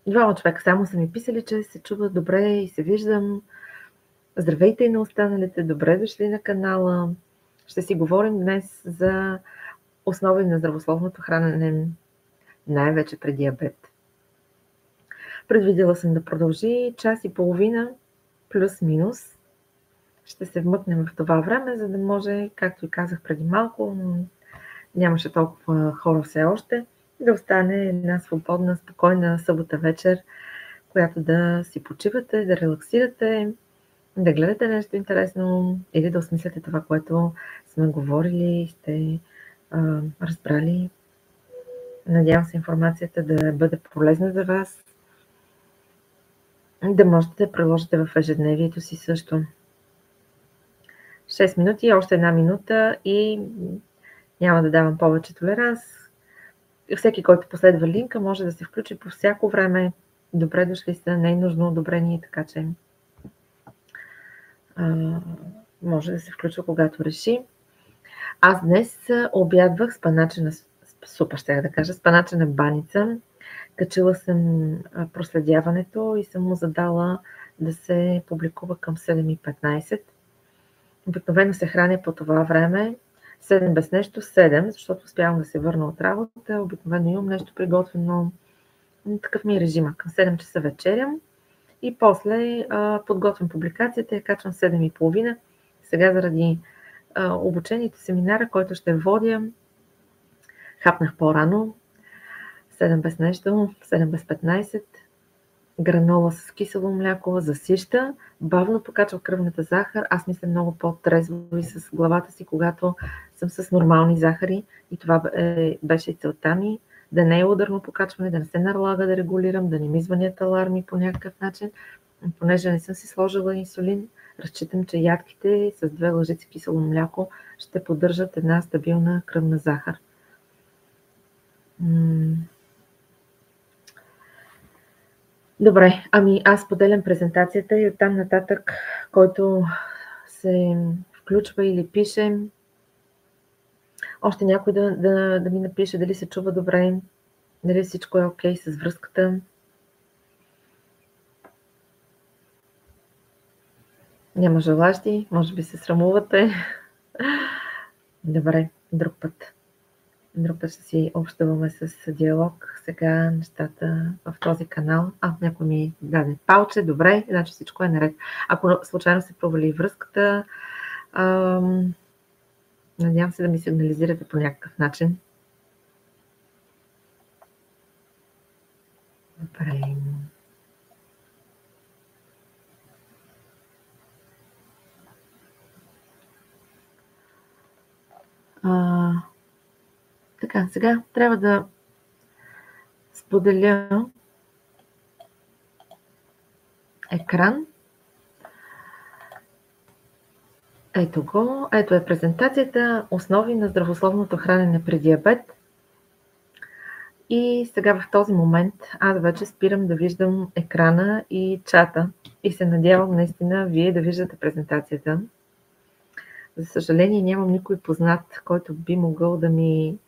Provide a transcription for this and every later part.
Двама човека само са ми писали, че се чуват добре и се виждам. Здравейте и на останалите, добре дошли на канала. Ще си говорим днес за основи на здравословното хранене, най-вече при диабет. Предвидела съм да продължи час и половина, плюс-минус. Ще се вмъкнем в това време, за да може, както и казах преди малко, нямаше толкова хора все още, да остане една свободна, спокойна събота вечер, която да си почивате, да релаксирате, да гледате нещо интересно или да осмисляте това, което сме говорили, сте разбрали. Надявам се информацията да бъде полезна за вас, да можете да приложите в ежедневието си също. 6 минути, още една минута и няма да давам повече толеранс. Всеки, който последва линка, може да се включи по всяко време. Добре дошли сте, не е нужно одобрение, така че може да се включва когато реши. Аз днес обядвах с паначена супа, щях да кажа, с паначена баница. Качила съм проследяването и съм му задала да се публикува към 7:15. Обикновено се храня по това време. 7 без нещо, 7, защото успявам да се върна от работа. Обикновено имам нещо приготвено. Такъв ми е режима. Към 7 часа вечерям и после подготвям публикацията и качвам 7:30. Сега заради обучението, семинара, който ще водя, хапнах по-рано. 7 без нещо, 7 без 15. Гранола с кисело мляко, засища, бавно покачва кръвната захар. Аз мисля много по-трезво и с главата си, когато съм с нормални захари. И това беше и целта ми. Да не е ударно покачване, да не се налага да регулирам, да не ми звънят аларми по някакъв начин. Понеже не съм си сложила инсулин, разчитам, че ядките с 2 лъжици кисело мляко ще поддържат една стабилна кръвна захар. Добре, аз поделям презентацията и оттам нататък, който се включва или пише, още някой да ми напише дали се чува добре, дали всичко е окей с връзката. Няма желащи, може би се срамувате. Добре, друг път ще си общуваме с диалог. Сега нещата в този канал. Някой ми даде палче, добре, значи всичко е наред. Ако случайно се провали връзката, надявам се да ми сигнализирате по някакъв начин. Добре. Така, сега трябва да споделя екран. Ето го. Ето е презентацията "Основи на здравословното хранене при диабет". И сега в този момент аз вече спирам да виждам екрана и чата и се надявам наистина вие да виждате презентацията. За съжаление нямам никой познат, който би могъл да ми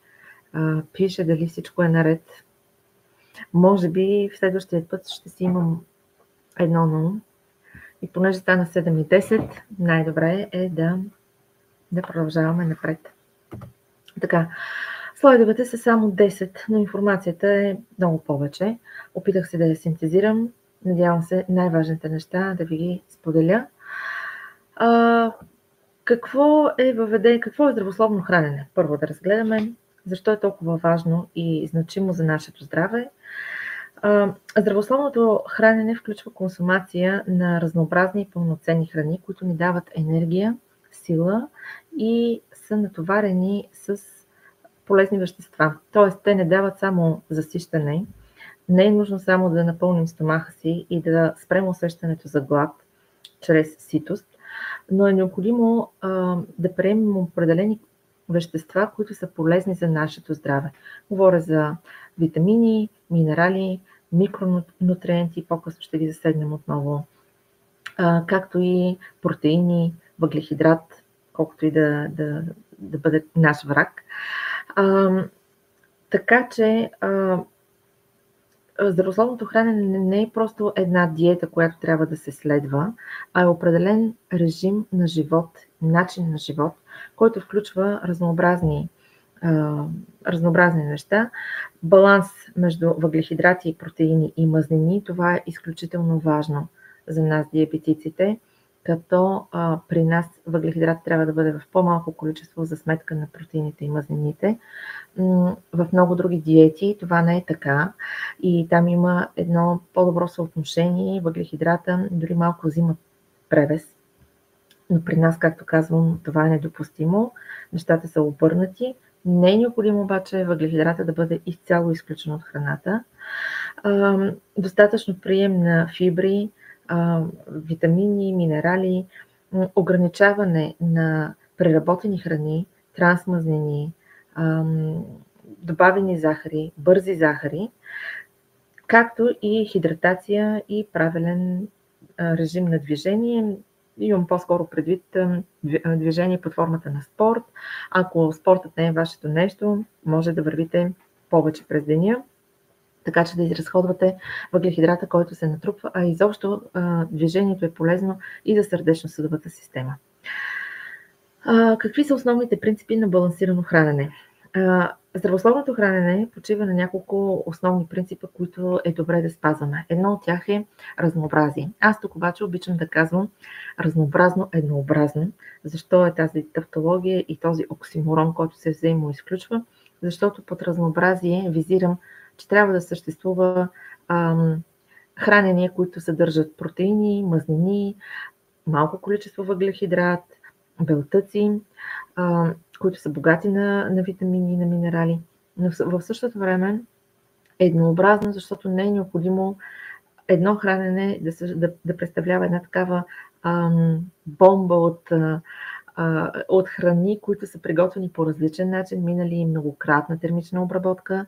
пише дали всичко е наред. Може би в следващия път ще си имам едно на ум. И понеже стана 7:10, най-добре е да продължаваме напред. Така, слайдовете са само 10, но информацията е много повече. Опитах се да я синтезирам. Надявам се най-важните неща да ви ги споделя. Какво е здравословно хранене? Първо да разгледаме защо е толкова важно и значимо за нашето здраве. Здравословното хранене включва консумация на разнообразни и пълноценни храни, които ни дават енергия, сила и са натоварени с полезни вещества. Тоест, те не дават само засищане. Не е нужно само да напълним стомаха си и да спрем усещането за глад чрез ситост, но е необходимо да приемем определени вещества, които са полезни за нашето здраве. Говоря за витамини, минерали, микронутриенти, по-късно ще ги засегнем отново, както и протеини, въглехидрат, колкото и да бъде наш враг. Така че здравословното хранене не е просто една диета, която трябва да се следва, а е определен режим на живот, начин на живот, който включва разнообразни неща. Баланс между въглехидрати, протеини и мазнини, това е изключително важно за нас, диабетиците, като при нас въглехидрат трябва да бъде в по-малко количество за сметка на протеините и мазнините. В много други диети това не е така и там има едно по-добро съотношение, въглехидрата дори малко взима превес, но при нас, както казвам, това е недопустимо, нещата са обърнати. Не е необходимо обаче въглехидрата да бъде изцяло изключен от храната. Достатъчно прием на фибри, витамини, минерали, ограничаване на преработени храни, трансмазнини, добавени захари, бързи захари, както и хидратация и правилен режим на движение. Имам по-скоро предвид движение под формата на спорт. Ако спортът не е вашето нещо, може да вървите повече през деня, така че да изразходвате въглехидрата, който се натрупва, а изобщо движението е полезно и за сърдечно-съдовата система. Какви са основните принципи на балансирано хранене? Здравословното хранене почива на няколко основни принципа, които е добре да спазваме. Едно от тях е разнообразие. Аз тук обаче обичам да казвам разнообразно, еднообразно. Защо е тази тавтология и този оксиморон, който се взаимоизключва? Защото под разнообразие визирам, че трябва да съществува хранения, които съдържат протеини, мазнини, малко количество въглехидрат, белтъци, които са богати на витамини и на минерали, но в същото време е еднообразно, защото не е необходимо едно хранене да представлява една такава бомба от храни, които са приготвени по различен начин, минали многократна термична обработка,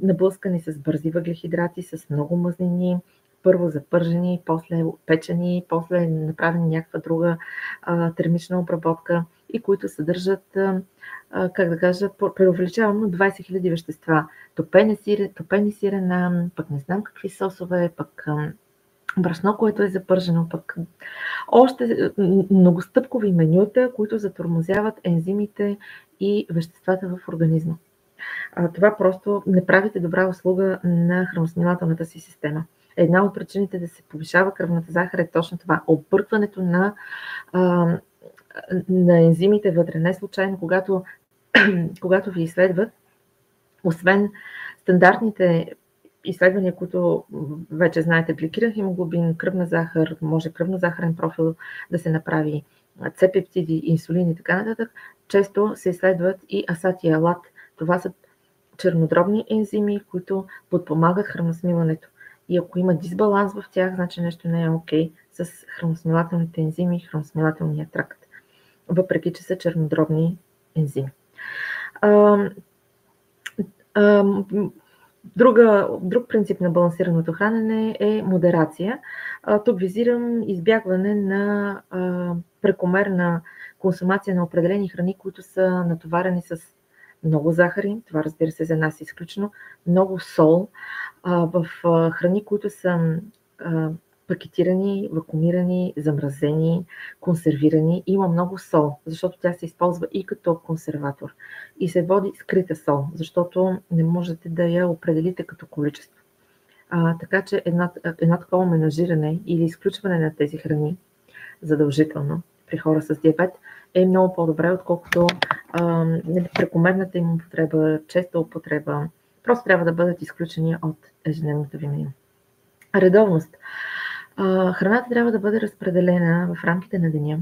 наблъскани с бързи въглехидрати, с много мазнини, първо запържени, после печени, после направени някаква друга термична обработка и които съдържат, как да кажа, преувеличавам 20 000 вещества. Топени сирена, пък не знам какви сосове, пък брашно, което е запържено, пък още многостъпкови менюта, които затормозяват ензимите и веществата в организма. Това просто не правите добра услуга на храносмилателната си система. Една от причините да се повишава кръвната захар е точно това. Объркването на ензимите вътре. Не случайно, когато ви изследват, освен стандартните изследвания, които вече знаете, гликиран хемоглобин, кръвна захар, може кръвно-захарен профил да се направи, С-пептиди, инсулин и така нататък, често се изследват и асат и алат. Това са чернодробни ензими, които подпомагат храносмилането. И ако има дисбаланс в тях, значи нещо не е окей с храносмилателните ензими и храносмилателния тракт, въпреки че са чернодробни ензими. Друг принцип на балансираното хранене е модерация. Тук визирам избягване на прекомерна консумация на определени храни, които са натоварени с много захари, това разбира се за нас е изключено, много сол, в храни, които са пакетирани, вакуумирани, замразени, консервирани. Има много сол, защото тя се използва и като консерватор. И се води скрита сол, защото не можете да я определите като количество. Така че едно такова менажиране или изключване на тези храни задължително при хора с диабет е много по-добре, отколкото прекомерната им употреба, честа употреба. Просто трябва да бъдат изключени от ежедневната ви меню. Редовност. Храната трябва да бъде разпределена в рамките на деня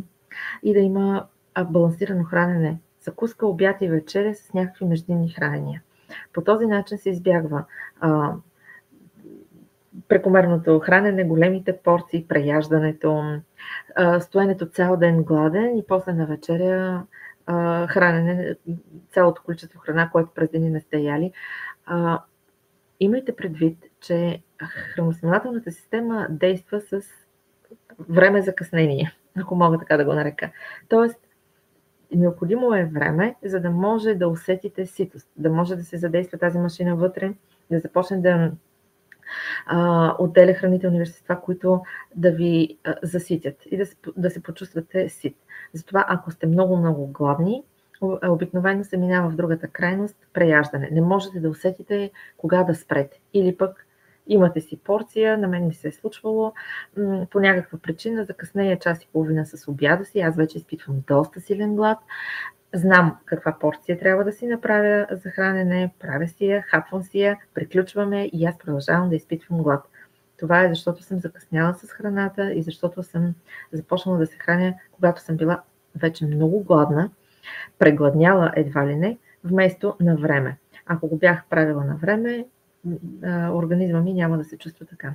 и да има балансирано хранене, закуска, обяд и вечеря с някакви междинни хранения. По този начин се избягва прекомерното хранене, големите порции, преяждането, стоенето цял ден гладен и после на вечеря хранене, цялото количество храна, което през деня не сте яли. Имайте предвид, че храносмилателната система действа с време закъснение, ако мога така да го нарека. Тоест, необходимо е време, за да може да усетите ситост, да може да се задейства тази машина вътре, да започне да отделя хранителни вещества, които да ви заситят и да се почувствате сит. Затова, ако сте много гладни, обикновено се минава в другата крайност – преяждане. Не можете да усетите кога да спрете. Или пък имате си порция, на мен ми се е случвало по някаква причина, закъснея час и половина с обяда си, аз вече изпитвам доста силен глад, знам каква порция трябва да си направя за хранене, правя си я, хапвам си я, приключваме и аз продължавам да изпитвам глад. Това е защото съм закъсняла с храната и защото съм започнала да се храня, когато съм била вече много гладна, прегладняла едва ли не, вместо на време. Ако го бях правила на време, организма ми няма да се чувства така.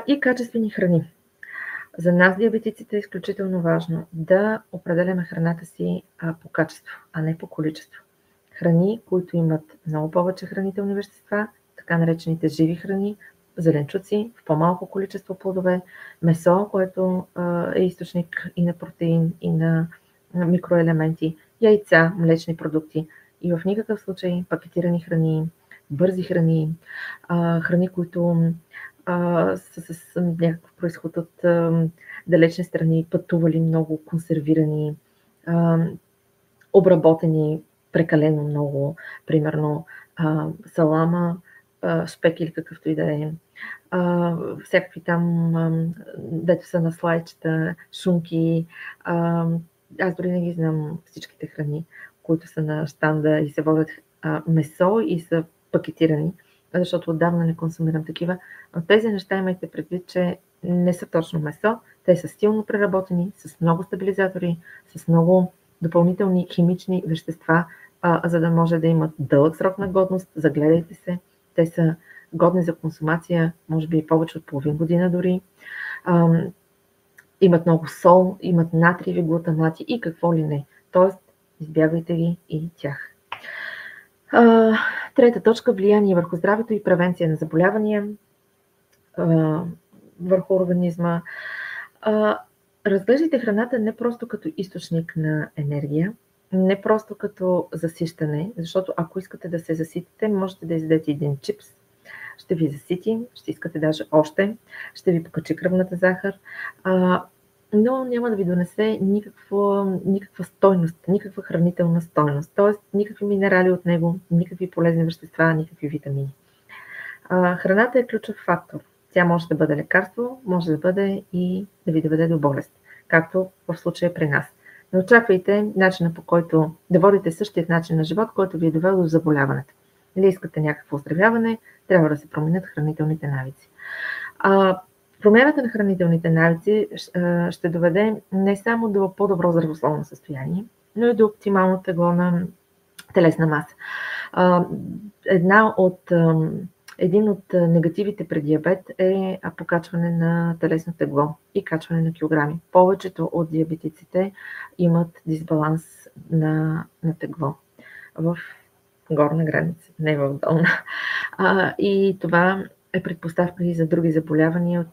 И качествени храни. За нас, диабетиците, е изключително важно да определяме храната си по качество, а не по количество. Храни, които имат много повече хранителни вещества, така наречените живи храни, зеленчуци, в по-малко количество плодове, месо, което е източник и на протеин, и на микроелементи, яйца, млечни продукти и в никакъв случай пакетирани храни, бързи храни, храни, които са с някакъв произход от далечни страни, пътували много, консервирани, обработени прекалено много, примерно салама, шпек или какъвто и да е, всякакви там, дето са на слайдчета, шунки, аз дори не ги знам всичките храни, които са на щанда и се водят месо и са пакетирани, защото отдавна не консумирам такива. Но тези неща имайте предвид, че не са точно месо, те са силно преработени, с много стабилизатори, с много допълнителни химични вещества, за да може да имат дълъг срок на годност. Загледайте се, те са годни за консумация, може би и повече от половин година дори. Имат много сол, имат натриеви глутамати и какво ли не. Тоест, избягвайте ги и тях. Трета точка – влияние върху здравето и превенция на заболявания върху организма. Разглеждайте храната не просто като източник на енергия, не просто като засищане, защото ако искате да се заситите, можете да изядете един чипс, ще ви засити, ще искате даже още, ще ви покачи кръвната захар, но няма да ви донесе никаква стойност, никаква хранителна стойност, т.е. никакви минерали от него, никакви полезни вещества, никакви витамини. Храната е ключов фактор. Тя може да бъде лекарство, може да бъде и да ви доведе до болест, както в случая при нас. Не очаквайте начина, по който да водите същият начин на живот, който ви е довел до заболяването. Или искате някакво оздравяване, трябва да се променят хранителните навици. Промяната на хранителните навици ще доведе не само до по-добро здравословно състояние, но и до оптимално тегло на телесна маса. Един от негативите при диабет е покачване на телесно тегло и качване на килограми. Повечето от диабетиците имат дисбаланс на тегло в горна граница, не в долна. И това е предпоставка и за други заболявания от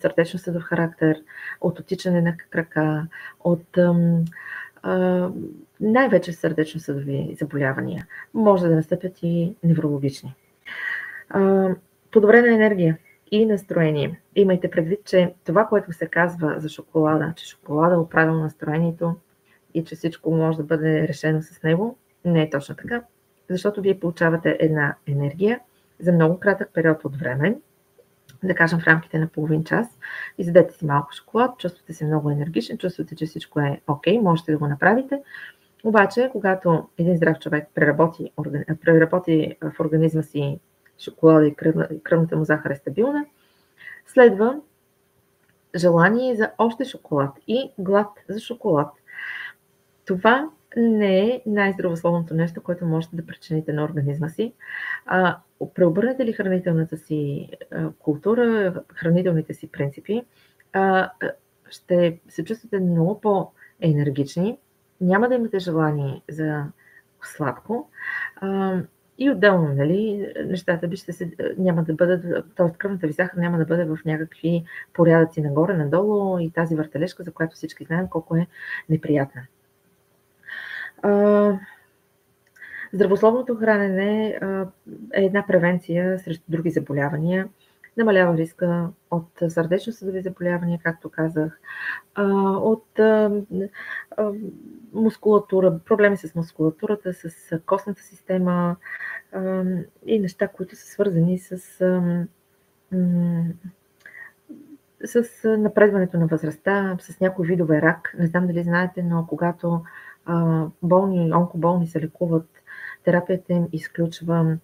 сърдечно-съдов характер, от отичане на крака, от най-вече сърдечно-съдови заболявания. Може да настъпят и неврологични. Подобрена енергия и настроение. Имайте предвид, че това, което се казва за шоколада, че шоколада оправя настроението и че всичко може да бъде решено с него, не е точно така, защото вие получавате една енергия за много кратък период от време, да кажем в рамките на половин час, изядете си малко шоколад, чувствате се много енергичен, чувствате, че всичко е окей, можете да го направите. Обаче, когато един здрав човек преработи в организма си шоколада и кръвната му захар е стабилна, следва желание за още шоколад и глад за шоколад. Това не е най-здравословното нещо, което можете да причините на организма си. Преобърнете ли хранителната си култура, хранителните си принципи, ще се чувствате много по-енергични, няма да имате желание за сладко и отделно, нали, нещата няма да бъдат, т.е. кръвната ви захар няма да бъде в някакви порядъци нагоре-надолу и тази въртележка, за която всички знаем колко е неприятна. Здравословното хранене е една превенция срещу други заболявания, намалява риска от сърдечно-съдови заболявания, както казах, от мускулатура, проблеми с мускулатурата, с костната система и неща, които са свързани с напредването на възрастта, с някои видове рак. Не знам дали знаете, но когато онкоболни се лекуват, терапията им изключва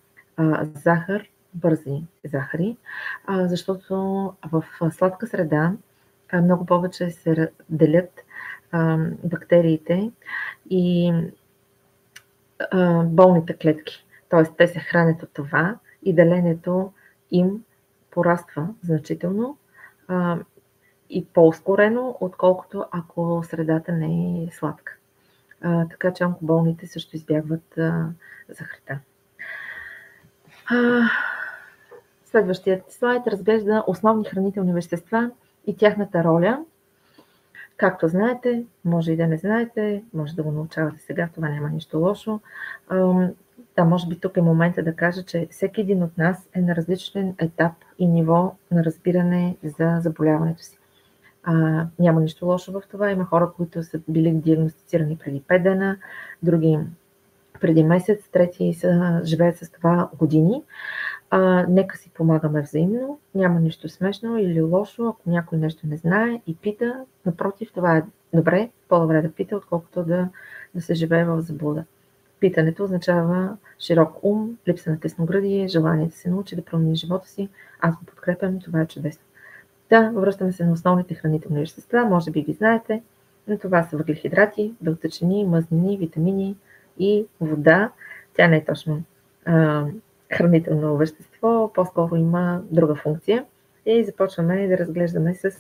захар, бързи захари, защото в сладка среда много повече се делят бактериите и болните клетки. Т.е. те се хранят от това и деленето им пораства значително и по-ускорено, отколкото ако средата не е сладка. Така че онкоболните също избягват захарта. Следващият слайд разглежда основни хранителни вещества и тяхната роля. Както знаете, може и да не знаете, може да го научавате сега, това няма нищо лошо. Да, може би тук е момента да кажа, че всеки един от нас е на различен етап и ниво на разбиране за заболяването си. Няма нищо лошо в това. Има хора, които са били диагностицирани преди 5 дена, други преди месец, трети живеят с това години. Нека си помагаме взаимно. Няма нищо смешно или лошо, ако някой нещо не знае и пита. Напротив, това е добре, по-добре да пита, отколкото да се живее в заблуда. Питането означава широк ум, липса на тесноградие, желание да се научи да промени живота си. Аз го подкрепям, това е чудесно. Да, връщаме се на основните хранителни вещества, може би ги знаете, но това са въглехидрати, белтъчини, мазнини, витамини и вода. Тя не е точно хранително вещество, по-скоро има друга функция. И започваме да разглеждаме с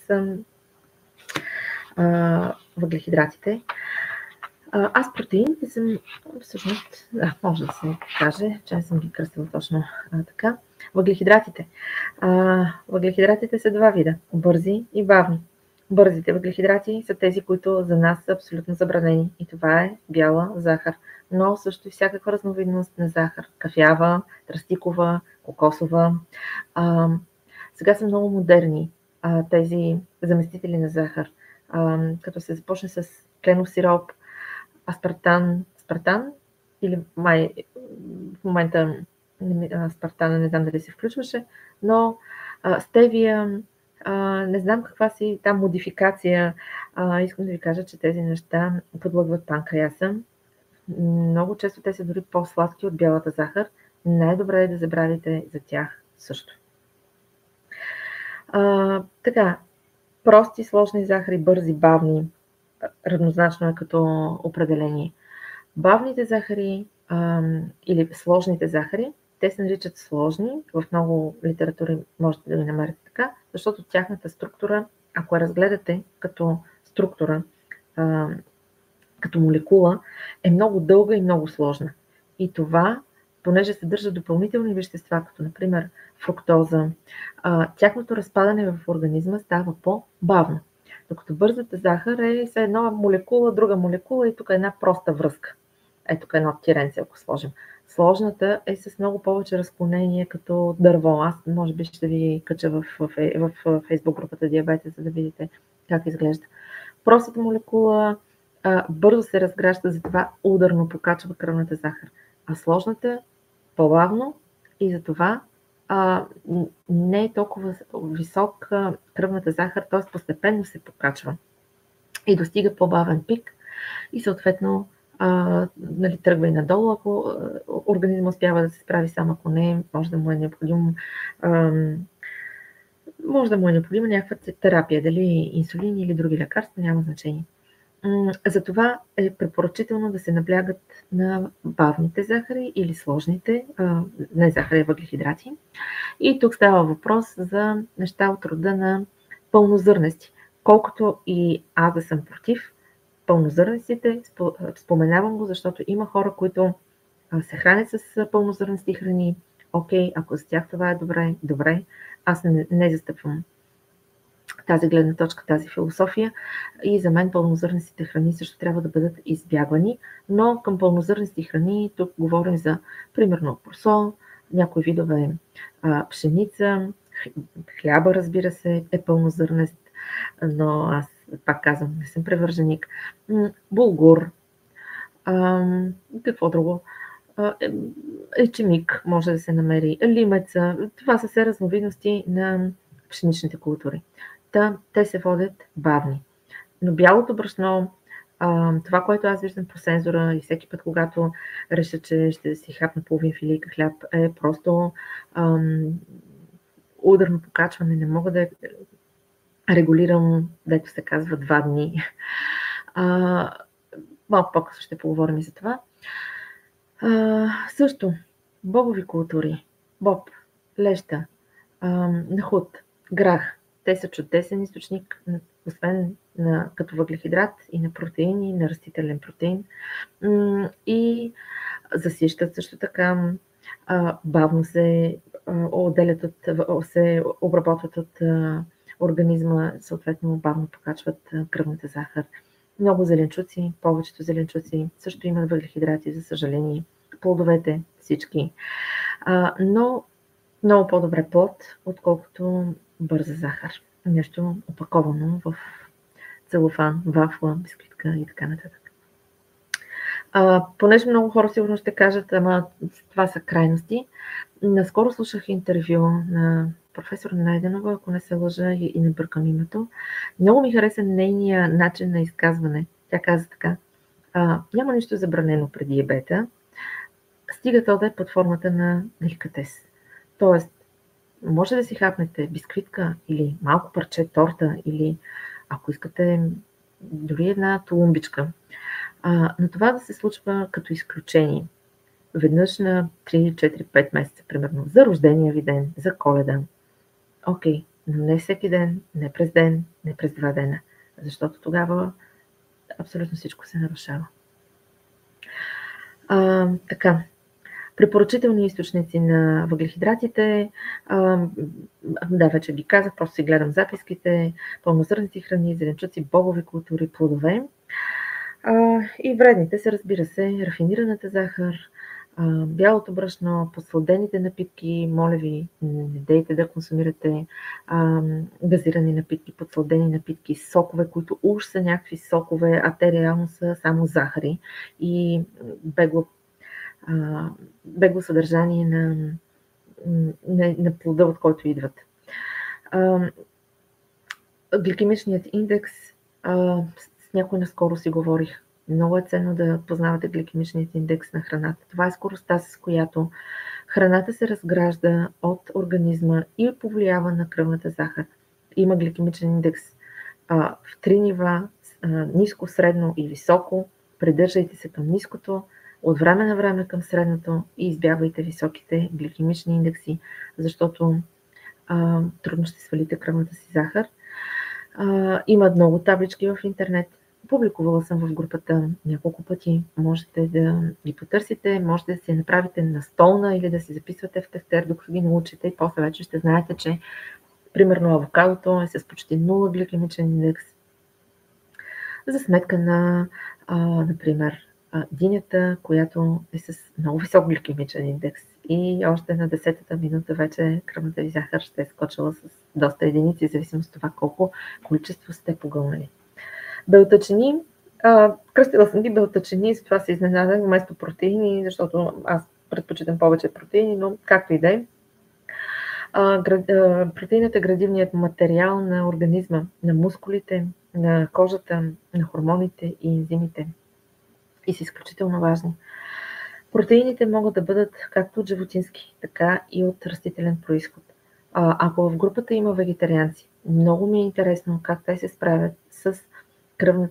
въглехидратите. Аз протеините съм, всъщност, може да се каже, че не съм ги кръстила точно така. Въглехидратите. Въглехидратите са два вида – бързи и бавни. Бързите въглехидрати са тези, които за нас са абсолютно забранени и това е бяла захар, но също и всякаква разновидност на захар – кафява, тръстикова, кокосова. Сега са много модерни тези заместители на захар, като се започне с кленов сироп, аспартан или май в момента аспартана не знам дали се включваше, но стевия, не знам каква си там модификация. Искам да ви кажа, че тези неща подлъгват панкреаса. Много често те са дори по-сладки от бялата захар. Най-добре е да забравите за тях също. Така, прости, сложни захари, бързи, бавни, равнозначно е като определение. Бавните захари или сложните захари, те се наричат сложни, в много литератури можете да ги намерите така, защото тяхната структура, ако я разгледате като структура, като молекула, е много дълга и много сложна. И това, понеже съдържа допълнителни вещества, като например фруктоза, тяхното разпадане в организма става по-бавно. Докато бързата захар е с една молекула, друга молекула и тук е една проста връзка. Ето тук едно тиренце, ако сложим. Сложната е с много повече разклонение като дърво. Аз може би ще ви кача в Facebook групата Диабетес, за да видите как изглежда. Простата молекула бързо се разгражда, затова ударно покачва кръвната захар. А сложната по-бавно и затова не е толкова висока кръвната захар, т.е. постепенно се покачва и достига по-бавен пик и съответно тръгва и надолу, ако организма успява да се справи сам, ако не, може да му е необходима някаква терапия, дали инсулин или други лекарства, няма значение. Затова е препоръчително да се наблягат на бавните захари или сложните, не захари, въглехидрати. И тук става въпрос за неща от рода на пълнозърнести. Колкото и аз да съм против пълнозърнестите, споменавам го, защото има хора, които се хранят с пълнозърнести храни. Окей, ако за тях това е добре, аз не застъпвам тази гледна точка, тази философия и за мен пълнозърнестите храни също трябва да бъдат избягвани, но към пълнозърнести храни тук говорим за примерно просол, някои видове пшеница, хляба, разбира се, е пълнозърнест, но аз пак казвам, не съм привърженик, булгур, какво друго, ечемик може да се намери, лимеца, това са все разновидности на пшеничните култури. Те се водят бавни. Но бялото брашно, това, което аз виждам по сензора и всеки път, когато реша, че ще си хапна половин филийка хляб, е просто ударно покачване. Не мога да регулирам, дето се казва, 2 дни. Малко по-късно ще поговорим и за това. Също, бобови култури, боб, леща, нахут, грах. Те са чудесен източник, освен като въглехидрат и на протеини, на растителен протеин. И засищат също така, бавно се отделят се обработват от организма, съответно бавно покачват кръвната захар. Много зеленчуци, повечето зеленчуци също имат въглехидрати, за съжаление. Плодовете всички. Но много по-добре плод, отколкото бърза захар. Нещо опаковано в целофан, вафла, бисквитка и така нататък. Понеже много хора сигурно ще кажат, ама това са крайности. Наскоро слушах интервю на професор Найденова, ако не се лъжа и не бъркам името. Много ми хареса нейния начин на изказване. Тя каза така: няма нищо забранено при диабета, стига то да е под формата на деликатес. Тоест, може да си хапнете бисквитка или малко парче торта или ако искате дори една тулумбичка. Но това да се случва като изключение. Веднъж на 3, 4, 5 месеца, примерно, за рождения ви ден, за Коледа. Окей, но не всеки ден, не през ден, не през 2 дена, защото тогава абсолютно всичко се нарушава. Така, препоръчителни източници на въглехидратите, да, вече ги казах, просто си гледам записките, пълнозърнести храни, зеленчуци, бобови култури, плодове. И вредните са, разбира се, рафинираната захар, бялото брашно, подсладените напитки. Моля ви, не дейте да консумирате газирани напитки, подсладени напитки, сокове, които уж са някакви сокове, а те реално са само захари и бегло съдържание на плода, от който идват. Гликемичният индекс, с някой наскоро си говорих. Много е ценно да познавате гликемичният индекс на храната. Това е скоростта, с която храната се разгражда от организма и повлиява на кръвната захар. Има гликемичен индекс в 3 нива, ниско, средно и високо. Придържайте се към ниското, от време на време към средното и избягвайте високите гликемични индекси, защото трудно ще свалите кръвната си захар. Има много таблички в интернет. Публикувала съм в групата няколко пъти. Можете да ги потърсите, можете да си направите настолна или да си записвате в тефтер, докато ги научите и после вече ще знаете, че примерно авокадото е с почти 0 гликемичен индекс. За сметка на, например, динята, която е с много висок гликемичен индекс и още на 10-та минута вече кръвната ви захар ще е скочила с доста единици, в зависимост от това колко количество сте погълнали. Белтъчини, кръстила съм ги белтъчини, с това се изненадах вместо протеини, защото аз предпочитам повече протеини, но както и да е. Протеинът е градивният материал на организма, на мускулите, на кожата, на хормоните и ензимите. И са изключително важни. Протеините могат да бъдат както от животински, така и от растителен произход. Ако в групата има вегетарианци, много ми е интересно как те се справят с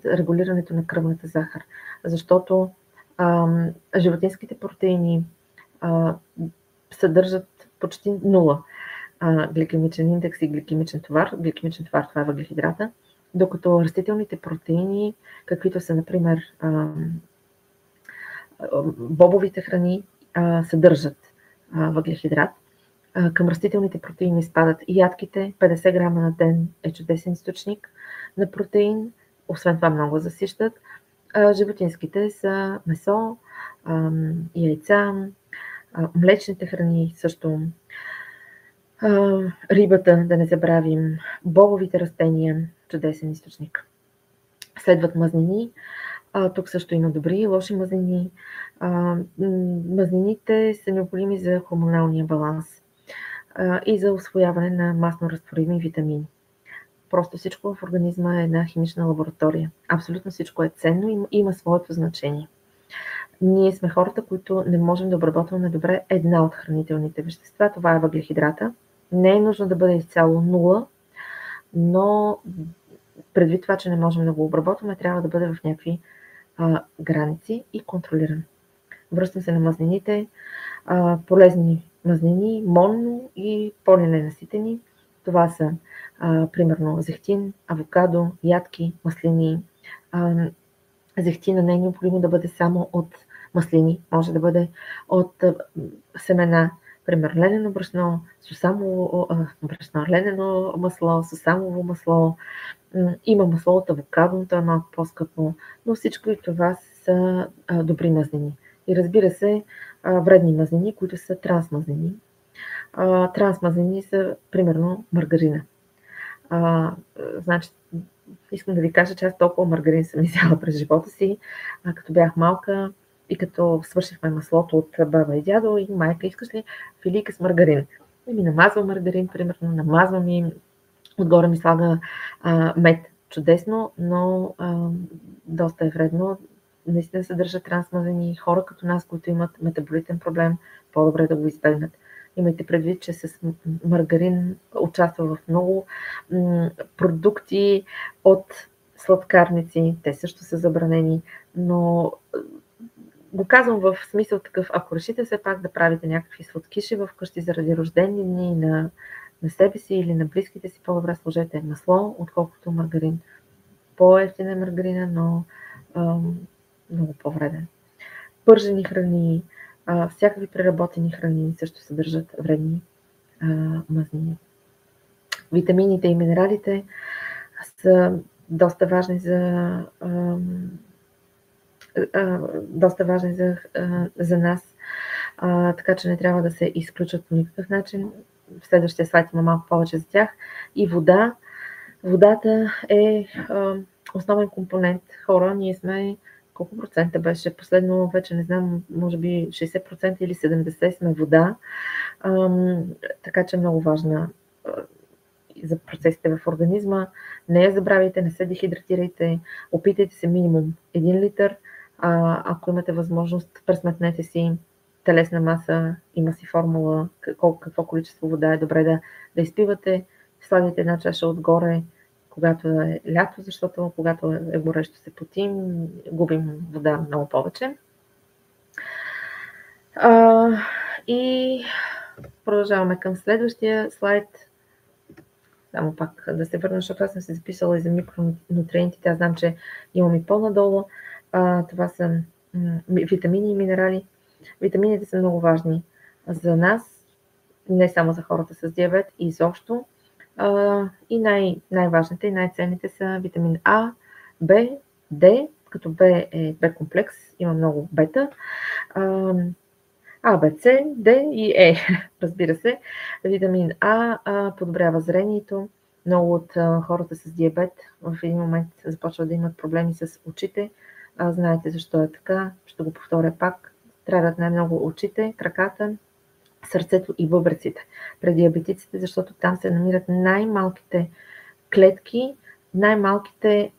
регулирането на кръвната захар, защото животинските протеини съдържат почти 0 гликемичен индекс и гликемичен товар. Гликемичен товар, това е въглехидрата, докато растителните протеини, каквито са, например, бобовите храни, съдържат въглехидрат. Към растителните протеини спадат и ядките. 50 грама на ден е чудесен източник на протеин. Освен това много засищат. Животинските са месо, яйца, млечните храни също. Рибата, да не забравим, бобовите растения, чудесен източник. Следват мазнини. Тук също има добри и лоши мазнини. Мазнините са необходими за хормоналния баланс и за усвояване на масно разтворими витамини. Просто всичко в организма е една химична лаборатория. Абсолютно всичко е ценно и има своето значение. Ние сме хората, които не можем да обработваме добре една от хранителните вещества. Това е въглехидрата. Не е нужно да бъде изцяло нула, но предвид това, че не можем да го обработваме, трябва да бъде в някакви граници и контролиран. Връщам се на мазнините. Полезни мазнини, монно и полиненаситени. Това са примерно зехтин, авокадо, ядки, маслини. Зехтина не е необходимо да бъде само от маслини, може да бъде от семена, примерно ленено брашно, ленено масло, сусамово масло. Има масло от авокадо, то е малко по-скъпо, но всичко и това са добри мазнини. И разбира се, вредни мазнини, които са трансмазнини. Трансмазнини са примерно маргарина. Значи, искам да ви кажа, че аз толкова маргарин съм изяла през живота си, като бях малка и като свършихме маслото от баба и дядо и майка, искаш ли филийка с маргарин? И ми намазвам маргарин, примерно, намазвам и отгоре ми слага мед. Чудесно, но доста е вредно. Наистина съдържа трансмазени. Хора като нас, които имат метаболитен проблем, по-добре да го избегнат. Имайте предвид, че с маргарин участва в много продукти от сладкарници. Те също са забранени, но го казвам в смисъл такъв, ако решите все пак да правите някакви сладкиши вкъщи заради рождени дни на себе си или на близките си, по-добре сложете масло, отколкото маргарин. По-евтина е маргарина, но много по-вреден. Пържени храни, всякакви преработени храни също съдържат вредни мазнини. Витамините и минералите са доста важни за нас, така че не трябва да се изключат по никакъв начин. В следващия слайд има малко повече за тях. И вода. Водата е основен компонент. Хора, ние сме колко процента беше? Последно вече не знам, може би 60% или 70% сме вода. Така че е много важна за процесите в организма. Не я забравяйте, не се дехидратирайте. Опитайте се минимум 1 литър. Ако имате възможност, пресметнете си телесна маса, има си формула, какво количество вода е добре да изпивате. Слагайте една чаша отгоре, когато е лято, защото когато е горещо се потим, губим вода много повече. И продължаваме към следващия слайд. Само пак да се върна, защото аз съм се записала и за микронутриентите. Аз знам, че имам и по-надолу. Това са витамини и минерали. Витамините са много важни за нас, не само за хората с диабет, и изобщо. И най-важните и най-ценните са витамин А, Б, Д, като Б е Б комплекс, има много бета, А, Б, С, Д и Е, разбира се. Витамин А подобрява зрението. Много от хората с диабет в един момент започват да имат проблеми с очите. Знаете защо е така, ще го повторя пак. Страдат най-много очите, краката, сърцето и бъбреците при диабетиците, защото там се намират най-малките клетки, най-малките,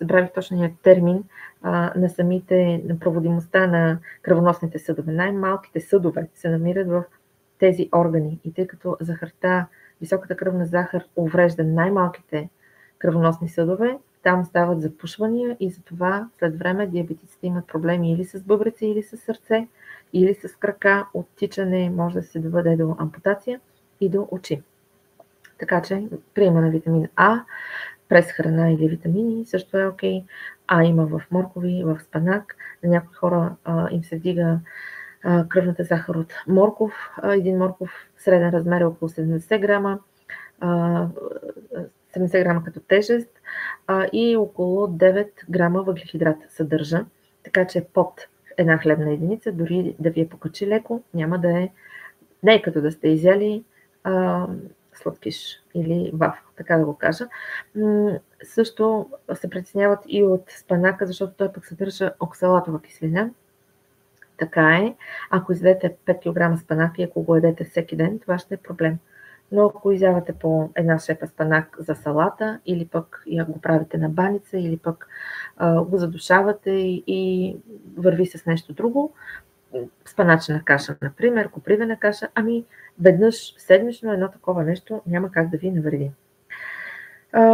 забравих точния термин, на на проводимостта на кръвоносните съдове. Най-малките съдове се намират в тези органи. И тъй като захарта, високата кръвна захар уврежда най-малките кръвоносни съдове, там стават запушвания и затова след време диабетиците имат проблеми или с бъбреци, или с сърце, или с крака, оттичане, може да се доведе до ампутация и до очи. Така че приема на витамин А през храна или витамини също е окей. А има в моркови, в спанак. На някои хора им се вдига Кръвната захар от морков. Един морков среден размер е около 70 грама. 70 грама като тежест и около 9 грама въглехидрат съдържа, така че под една хлебна единица, дори да ви е покачи леко, няма да е, не е като да сте изяли сладкиш или ваф, така да го кажа. Също се притесняват и от спанака, защото той пък съдържа оксалатова киселина. Така е. Ако изядете 5 кг спанак и ако го ядете всеки ден, това ще е проблем. Но ако изявате по една шепа спанак за салата, или пък го правите на баница, или пък го задушавате и върви с нещо друго, спаначна каша, например, копривена каша, веднъж седмично едно такова нещо няма как да ви навреди.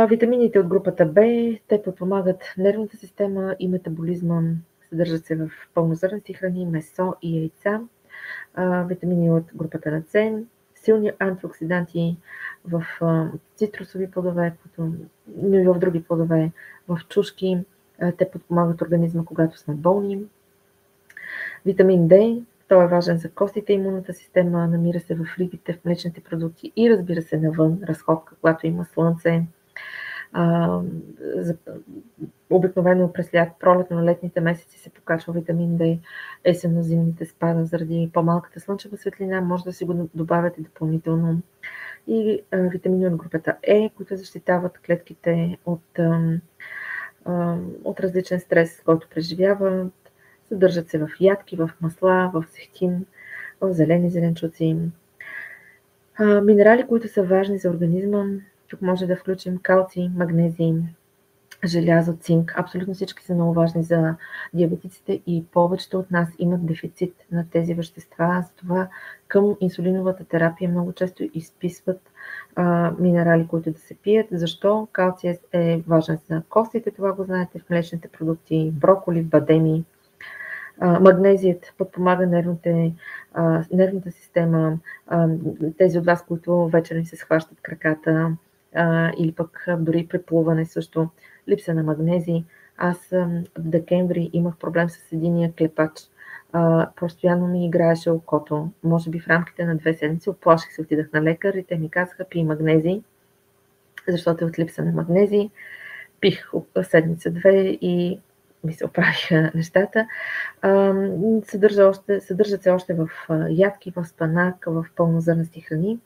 Витамините от групата Б, те подпомагат нервната система и метаболизма, съдържат се в пълнозърнести храни, месо и яйца. Витамини от групата на С, силни антиоксиданти в цитрусови плодове, но и в други плодове, в чушки. Те подпомагат организма, когато сме болни. Витамин D, той е важен за костите и имунната система, намира се в рибите, в млечните продукти и разбира се навън, разходка, когато има слънце. Обикновено през пролетно-летните месеци се покачва витамин D, есенно-зимните спада заради по-малката слънчева светлина, може да си го добавяте допълнително. И витамини от групата Е, които защитават клетките от различен стрес, който преживяват. Съдържат се в ядки, в масла, в зехтин, в зелени зеленчуци. Минерали, които са важни за организма, тук може да включим калций, магнезий, желязо, цинк. Абсолютно всички са много важни за диабетиците и повечето от нас имат дефицит на тези вещества. Затова към инсулиновата терапия много често изписват минерали, които да се пият. Защо? Калций е важен за костите, това го знаете, в млечните продукти, броколи, бадеми. Магнезият подпомага нервната система. Тези от вас, които вечер не се схващат краката или пък дори при плуване също, липса на магнезий. Аз в декември имах проблем с единия клепач. Постоянно ми играеше окото. Може би в рамките на 2 седмици оплаших се, отидах на лекар и те ми казаха пий магнезий, защото е от липса на магнезий. Пих седмица-2 и ми се оправиха нещата. Съдържат се още в ядки, в спанак, в пълнозърнести храни.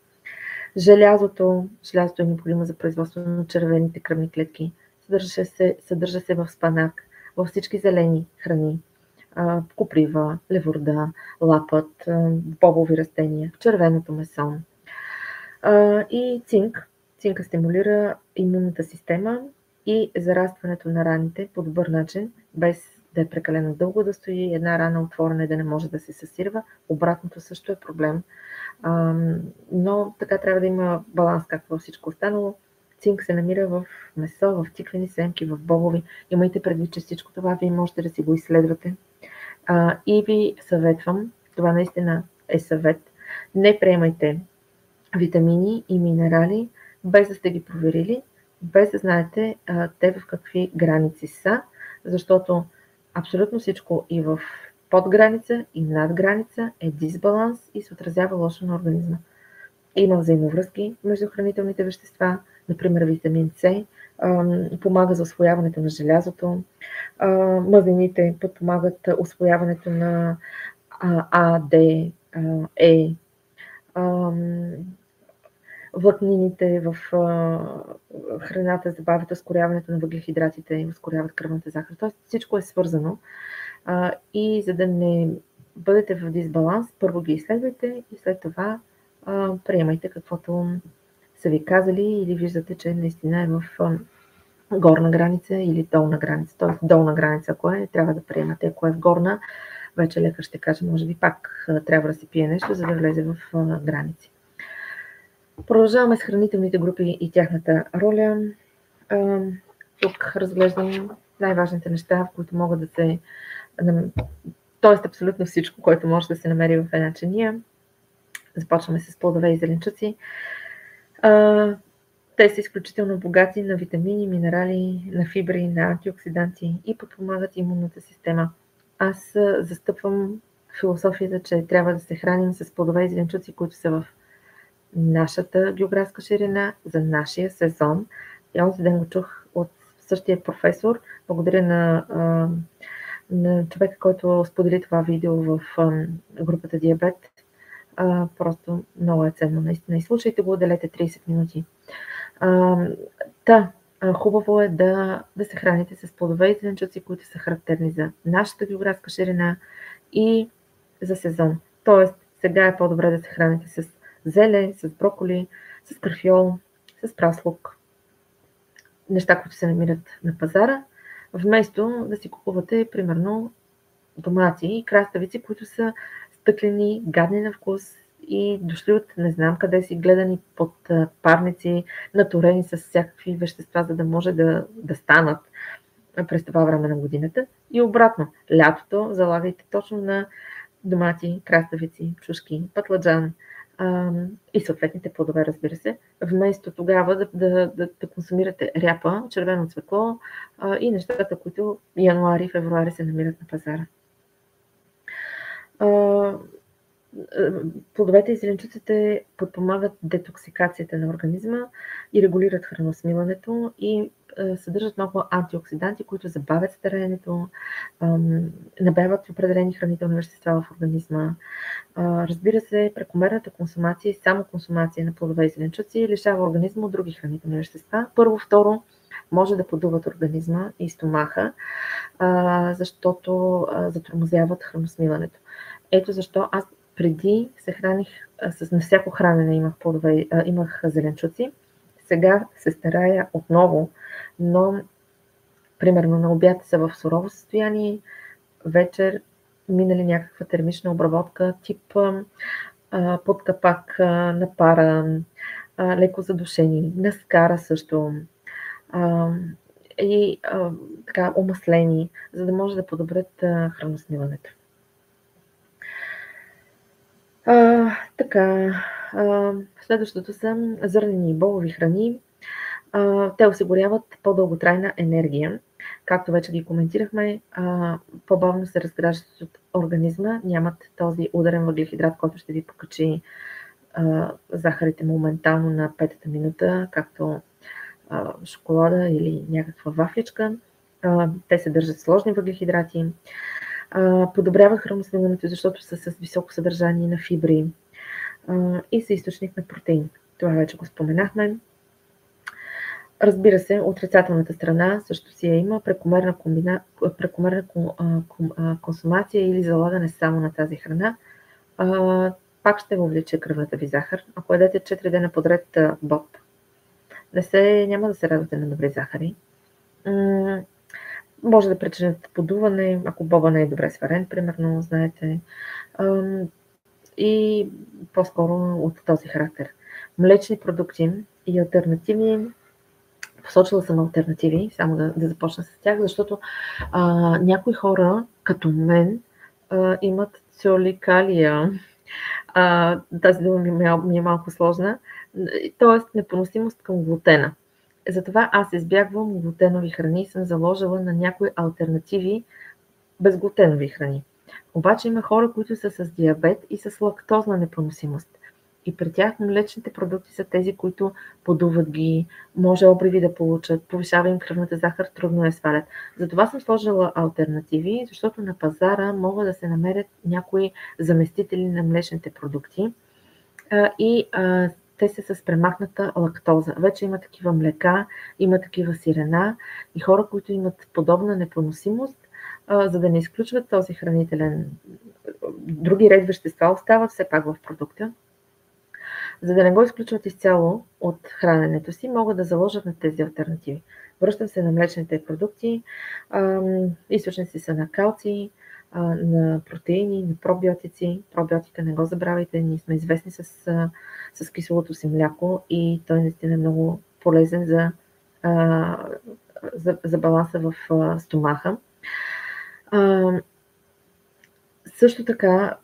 Желязото е необходимо за производство на червените кръвни клетки. Съдържа се в спанак, във всички зелени храни. Коприва, левурда, лапът, бобови растения, червеното месо. И цинк. Цинка стимулира имунната система и зарастването на раните по добър начин, без да е прекалено дълго да стои една рана отворена и да не може да се съсирва. Обратното също е проблем. Но така трябва да има баланс, както във всичко останало. Цинк се намира в месо, в тиквени семки, в бобови. Имайте предвид, че всичко това вие можете да си го изследвате. И ви съветвам, това наистина е съвет, не приемайте витамини и минерали, без да сте ги проверили, без да знаете те в какви граници са, защото абсолютно всичко и в подграница и над граница е дисбаланс и се отразява лошо на организма. Има взаимовръзки между хранителните вещества, например витамин С помага за усвояването на желязото, мазнините подпомагат усвояването на А, Д, Е, влакнините в храната забавят ускоряването на въглехидратите и ускоряват кръвната захар. Тоест всичко е свързано и за да не бъдете в дисбаланс, първо ги изследвайте и след това приемайте каквото са ви казали или виждате, че наистина е в горна граница или долна граница. Тоест долна граница, ако трябва да приемате. Ако е в горна, вече лекар ще каже, може би пак трябва да се пие нещо, за да влезе в граници. Продължаваме с хранителните групи и тяхната роля. Тук разглеждам най-важните неща, които могат да се... Тоест абсолютно всичко, което може да се намери в една чания. Започваме с плодове и зеленчуци. Те са изключително богати на витамини, минерали, на фибри, на антиоксиданти и подпомагат имунната система. Аз застъпвам философията, че трябва да се храним с плодове и зеленчуци, които са в нашата географска ширина, за нашия сезон. И онзи ден го чух от същия професор. Благодаря на човека, който сподели това видео в групата Диабет. Просто много е ценно, наистина. И слушайте го, отделете 30 минути. Хубаво е да се храните с плодове и зеленчуци, които са характерни за нашата географска ширина и за сезон. Тоест, сега е по-добре да се храните с зеле, с броколи, с карфиол, с праслук. Неща, които се намират на пазара, вместо да си купувате, примерно, домати и краставици, които са стъклени, гадни на вкус и дошли от не знам къде си, гледани под парници, наторени с всякакви вещества, за да може да станат през това време на годината. И обратно, лятото залагайте точно на домати, краставици, чушки, пътладжан и съответните плодове, разбира се, вместо тогава да консумирате ряпа, червено цвекло и нещата, които януари, февруари се намират на пазара. Плодовете и зеленчуците подпомагат детоксикацията на организма и регулират храносмилането и съдържат много антиоксиданти, които забавят стареенето, набавят определени хранителни вещества в организма. Разбира се, прекомерната консумация и само консумация на плодове и зеленчуци лишава организма от други хранителни вещества. Първо, второ, може да подуват организма и стомаха, защото затормозяват храносмилането. Ето защо аз преди се храних на всяко хранене имах плодове, имах зеленчуци. Сега се старая отново, но примерно на обяд са в сурово състояние, вечер минали някаква термична обработка, тип под капак на пара, леко задушени, на скара също и така омаслени, за да може да подобрят храносмилането. Следващото са зърнени и бобови храни. Те осигуряват по-дълготрайна енергия. Както вече ги коментирахме, по-бавно се разграждат от организма, нямат този ударен въглехидрат, който ще ви покачи захарите моментално на 5-та минута, както шоколада или някаква вафличка. Те съдържат сложни въглехидрати. Подобряват храносмилането, защото са с високо съдържание на фибри и са източник на протеин. Това вече го споменахме. Разбира се, отрицателната страна също си има прекомерна консумация или залагане само на тази храна. Пак ще увеличи кръвната ви захар. Ако ядете 4 дена подред боб, няма да се радвате на добри захари. Може да причинят подуване, ако боба не е добре сварен, примерно, знаете. И по-скоро от този характер. Млечни продукти и алтернативи. Посочила съм алтернативи, само да започна с тях, защото някои хора, като мен, имат цоликалия. Тази дума ми е малко сложна, т.е. непоносимост към глутена. Затова аз избягвам глутенови храни и съм заложила на някои алтернативи безглутенови храни. Обаче има хора, които са с диабет и с лактозна непоносимост. И при тях млечните продукти са тези, които подуват ги, може обриви да получат, повишава им кръвната захар, трудно я свалят. Затова съм сложила алтернативи, защото на пазара могат да се намерят някои заместители на млечните продукти и те са с премахната лактоза. Вече има такива млека, има такива сирена и хора, които имат подобна непоносимост, за да не изключват този хранителен, други ред вещества остават все пак в продукта. За да не го изключват изцяло от храненето си, могат да заложат на тези алтернативи. Връщам се на млечните продукти. Източници са на калций, на протеини, на пробиотици. Пробиотика не го забравяйте, ние сме известни с киселото си мляко и той наистина е много полезен за баланса в стомаха. Също така,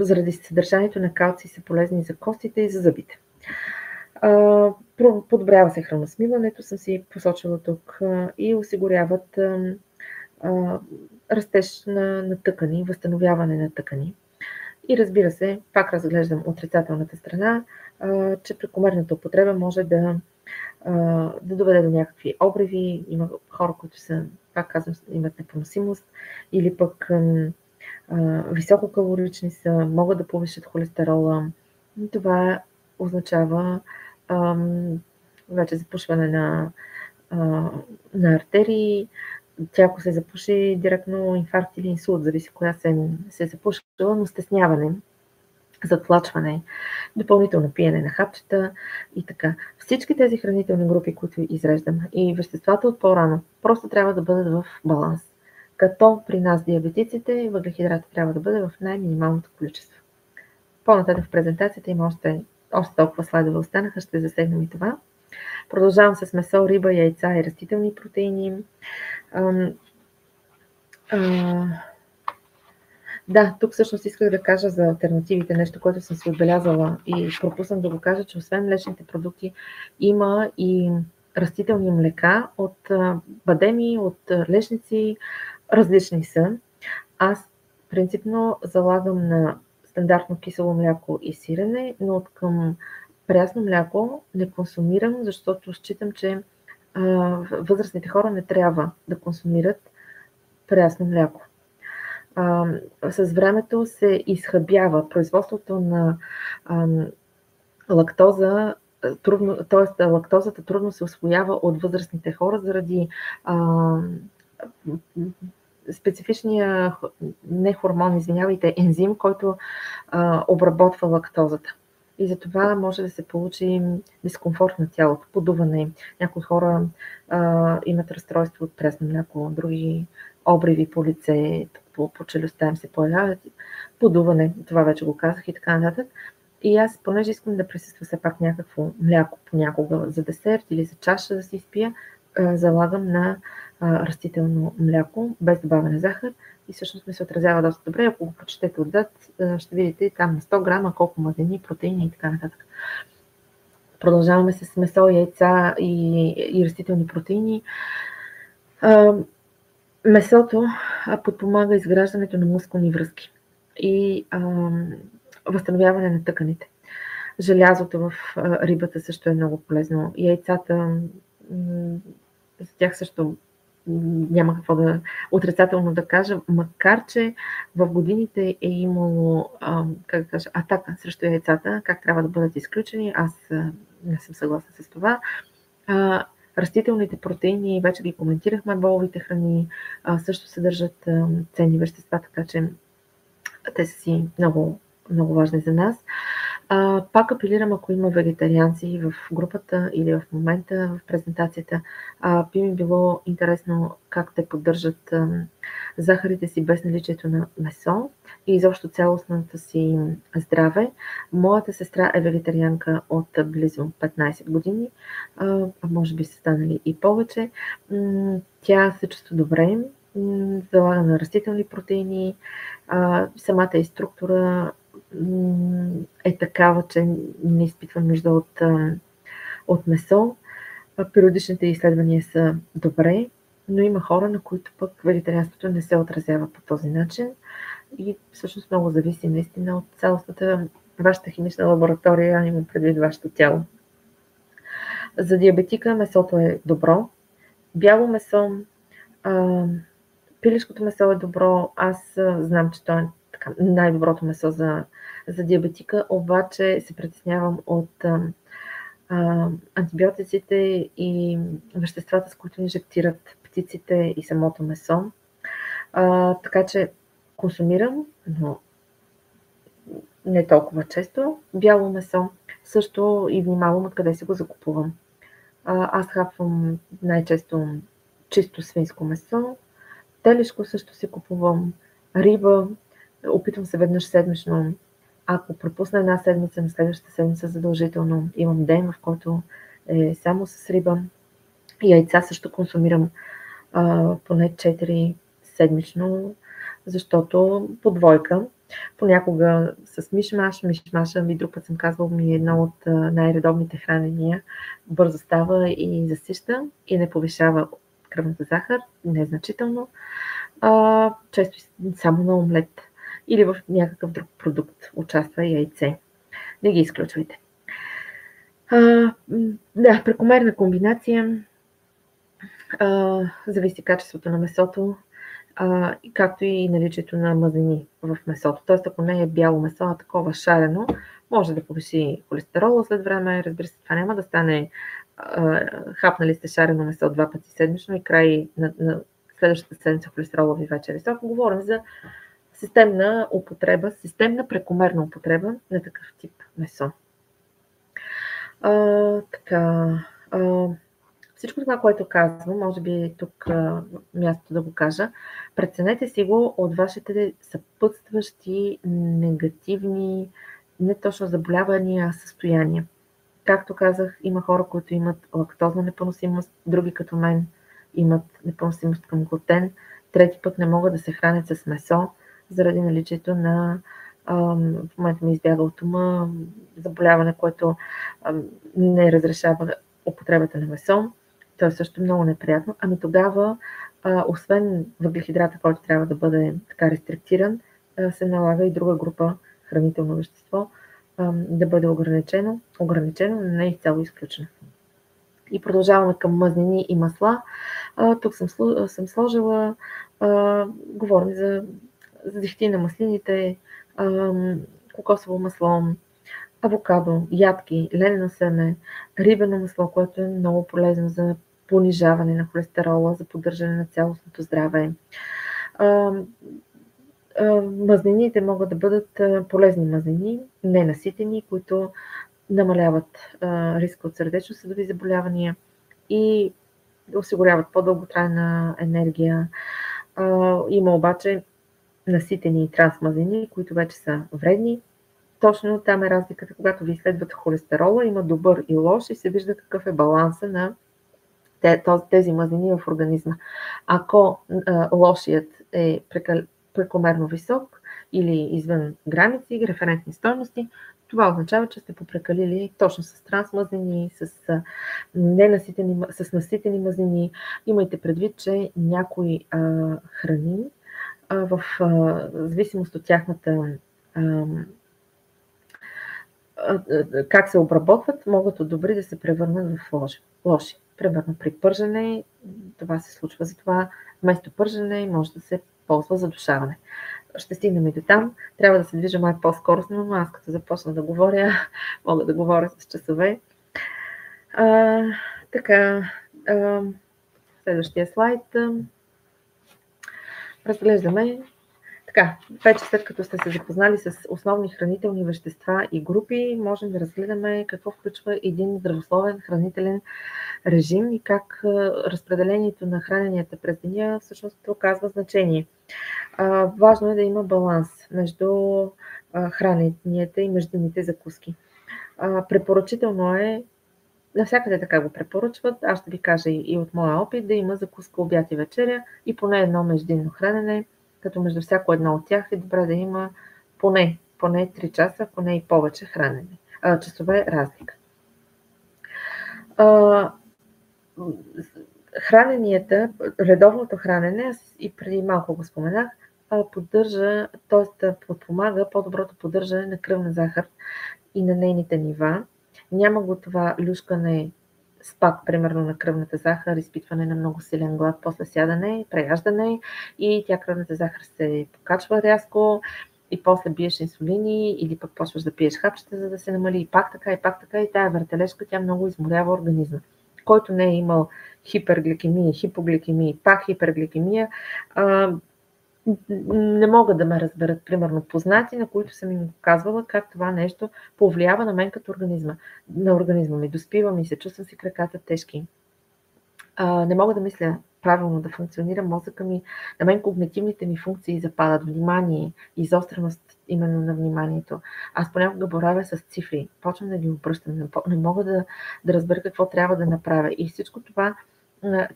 заради съдържанието на калций са полезни за костите и за зъбите. Подобрява се храносмилането, съм си посочила тук, и осигуряват растеж на тъкани, възстановяване на тъкани. И разбира се, пак разглеждам отрицателната страна, че прекомерната употреба може да доведе до някакви обреви. Има хора, които са, пак казвам, имат непоносимост или пък висококалорични са, могат да повишат холестерола. Това означава вече запушване на артерии. Тя, ако се запуши, директно инфаркт или инсулт, зависи коя се е запушила, но стесняване, затлачване, допълнително пиене на хапчета и така. Всички тези хранителни групи, които изреждам и веществата от по-рано, просто трябва да бъдат в баланс. Като при нас диабетиците, въглехидрата трябва да бъде в най-минималното количество. По-нататък в презентацията има още толкова слайдове останаха, ще засегнем и това. Продължавам с месо, риба, яйца и растителни протеини. Да, тук всъщност исках да кажа за алтернативите, нещо, което съм си отбелязала и пропуснах да го кажа, че освен млечните продукти има и растителни млека от бадеми, от лешници, различни са. Аз принципно залагам на стандартно кисело мляко и сирене, но от към прясно мляко не консумирам, защото считам, че възрастните хора не трябва да консумират прясно мляко. С времето се изхабява производството на лактоза, т.е. лактозата трудно се усвоява от възрастните хора заради специфичния ензим, който обработва лактозата. И затова може да се получи дискомфорт на тялото, подуване. Някои хора имат разстройство от пресно мляко, други обриви по лице, по челюстта им се появяват, подуване, това вече го казах и така нататък. И аз, понеже искам да присъства все пак някакво мляко понякога за десерт или за чаша да си изпия, залагам на растително мляко, без добавяне захар и всъщност ми се отразява доста добре. Ако го прочетете отзад, ще видите там на 100 грама колко мазнини, протеини и така нататък. Продължаваме с месо, яйца и растителни протеини. Месото подпомага изграждането на мускулни връзки и възстановяване на тъканите. Желязото в рибата също е много полезно. Яйцата, за тях също няма какво да отрицателно да кажа, макар че в годините е имало атака срещу яйцата, как трябва да бъдат изключени. Аз не съм съгласна с това. Растителните протеини, вече ги коментирахме, боловите храни също съдържат ценни вещества, така че те са си много, много важни за нас. Пак апелирам, ако има вегетарианци в групата или в момента в презентацията, би ми било интересно как те поддържат захарите си без наличието на месо и изобщо цялостната си здраве. Моята сестра е вегетарианка от близо 15 години, може би са станали и повече. Тя се чувства добре, залага на растителни протеини, самата и структура е такава, че не изпитвам нужда от месо. Периодичните изследвания са добре, но има хора, на които пък вегетарианството не се отразява по този начин и всъщност много зависи наистина от цялостната вашата химична лаборатория, имам предвид вашето тяло. За диабетика месото е добро. Бяло месо, пилешкото месо е добро. Аз знам, че то е най-доброто месо за диабетика, обаче се притеснявам от антибиотиците и веществата, с които инжектират птиците и самото месо. Така че консумирам, но не толкова често. Бяло месо също и внимавам откъде си го закупувам. Аз хапвам най-често чисто свинско месо. Телешко също си купувам. Риба. Опитвам се веднъж седмично. Ако пропусна една седмица, на следващата седмица задължително имам ден, в който е само с риба. Яйца също консумирам поне 4 седмично, защото по двойка. Понякога с мишмаша, ми друг път съм казвал, ми е едно от най-редовните хранения. Бързо става и засища и не повишава кръвната захар, незначително. често само на омлет или в някакъв друг продукт участва яйце. Не ги изключвайте. Да, прекомерна комбинация зависи качеството на месото, както и наличието на мазнини в месото. Тоест, ако не е бяло месо, а такова шарено, може да повиши холестерола след време. Разбира се, това няма да стане хапнали сте шарено месо 2 пъти седмично и край на следващата седмица холестерола ви вече е висок. Говорим за системна употреба, системна прекомерна употреба на такъв тип месо. Всичко това, което казвам, може би е тук мястото да го кажа, преценете си го от вашите съпътстващи негативни, не точно заболявания, а състояния. Както казах, има хора, които имат лактозна непоносимост, други като мен имат непоносимост към глутен, трети пък не могат да се хранят с месо, заради наличието на в момента ми избяга от ума заболяване, което не разрешава употребата на месо. То е също много неприятно. Ами тогава, освен въглехидрата, който трябва да бъде така рестриктиран, се налага и друга група хранително вещество да бъде ограничено, но не е изцяло изключено. И продължаваме към мазнини и масла. Тук съм сложила, говорим за зехтин на маслините, кокосово масло, авокадо, ядки, ленено семе, рибено масло, което е много полезно за понижаване на холестерола, за поддържане на цялостното здраве. Мазнините могат да бъдат полезни мазнини, ненаситени, които намаляват риска от сърдечно-съдови заболявания и осигуряват по-дълготрайна енергия. Има обаче наситени и трансмазнини, които вече са вредни. Точно там е разликата, когато ви изследвате холестерола, има добър и лош и се вижда какъв е баланса на тези мазнини в организма. Ако лошият е прекомерно висок или извън граници, референтни стойности, това означава, че сте попрекалили точно с трансмазнини, с наситени мазнини. Имайте предвид, че някои храни в зависимост от тяхната как се обработват, могат от добри да се превърнат в лоши. Примерно при пържене това се случва, затова вместо пържене може да се ползва задушаване. Ще стигнем и до там. Трябва да се движа май по-скоростно, но аз като започна да говоря, мога да говоря с часове. Следващия слайд. Разглеждаме. Така, вече след като сте се запознали с основни хранителни вещества и групи, можем да разгледаме какво включва един здравословен хранителен режим и как разпределението на храненията през деня всъщност оказва значение. Важно е да има баланс между храненията и междинните закуски. Препоръчително е, навсякъде така го препоръчват, аз ще ви кажа и от моя опит, да има закуска, обяд и вечеря и поне едно междинно хранене, като между всяко едно от тях е добре да има поне 3 часа, ако не и повече хранене, часове разлика. Храненията, редовното хранене, и преди малко го споменах, поддържа, т.е. подпомага по-доброто поддържане на кръвна захар и на нейните нива. Няма го това люшкане, спад, примерно, на кръвната захар, изпитване на много силен глад, после сядане, преяждане и тя кръвната захар се покачва рязко и после биеш инсулини или пък почваш да пиеш хапчета, за да се намали и пак така и тая въртележка, тя много изморява организма. Който не е имал хипергликемия, хипогликемия, пак хипергликемия, не могат да ме разберат, примерно, познати, на които съм им казвала как това нещо повлиява на мен като на организма ми. Доспива ми се, чувствам си краката тежки. Не мога да мисля правилно, да функционира мозъка ми. На мен когнитивните ми функции западат, внимание, изостреност именно на вниманието. Аз понякога боравя с цифри, почвам да ги обръщам, не мога да разбера какво трябва да направя. И всичко това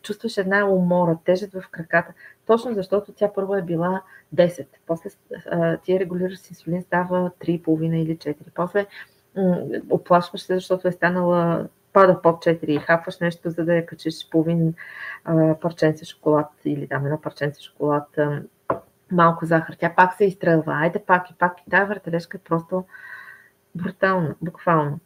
чувстваш една умора, тежест в краката, точно защото тя първо е била 10, после ти регулираш с инсулин, става 3,5 или 4, после оплашваш се, защото е станала пада под 4 и хапваш нещо, за да я качиш половин парченце шоколад или там едно парченце шоколад, малко захар, тя пак се изстрелва. Айде пак и пак. И тази въртележка е просто брутална, буквално.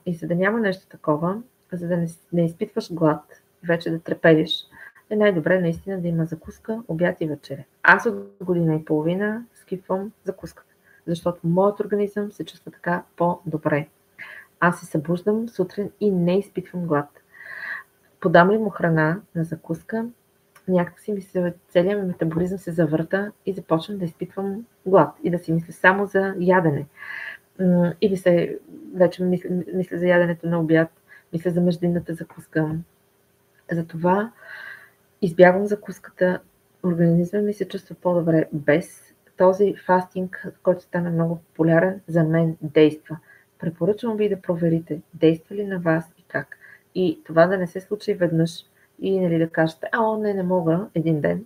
И за да няма нещо такова, за да не изпитваш глад, вече да трепелиш, е най-добре наистина да има закуска, обяд и вечеря. Аз от година и половина скипвам закуската, защото моят организъм се чувства така по-добре. Аз се събуждам сутрин и не изпитвам глад. Подам ли му храна на закуска, някакси целият ми метаболизъм се завърта и започвам да изпитвам глад и да си мисля само за ядене. Или вече мисля за яденето на обяд, мисля за междинната закуска. Затова избягвам закуската, организмът ми се чувства по-добре без този фастинг, който стана много популярен, за мен действа. Препоръчвам ви да проверите, действа ли на вас и как. И това да не се случи веднъж и нали, да кажете, не мога един ден.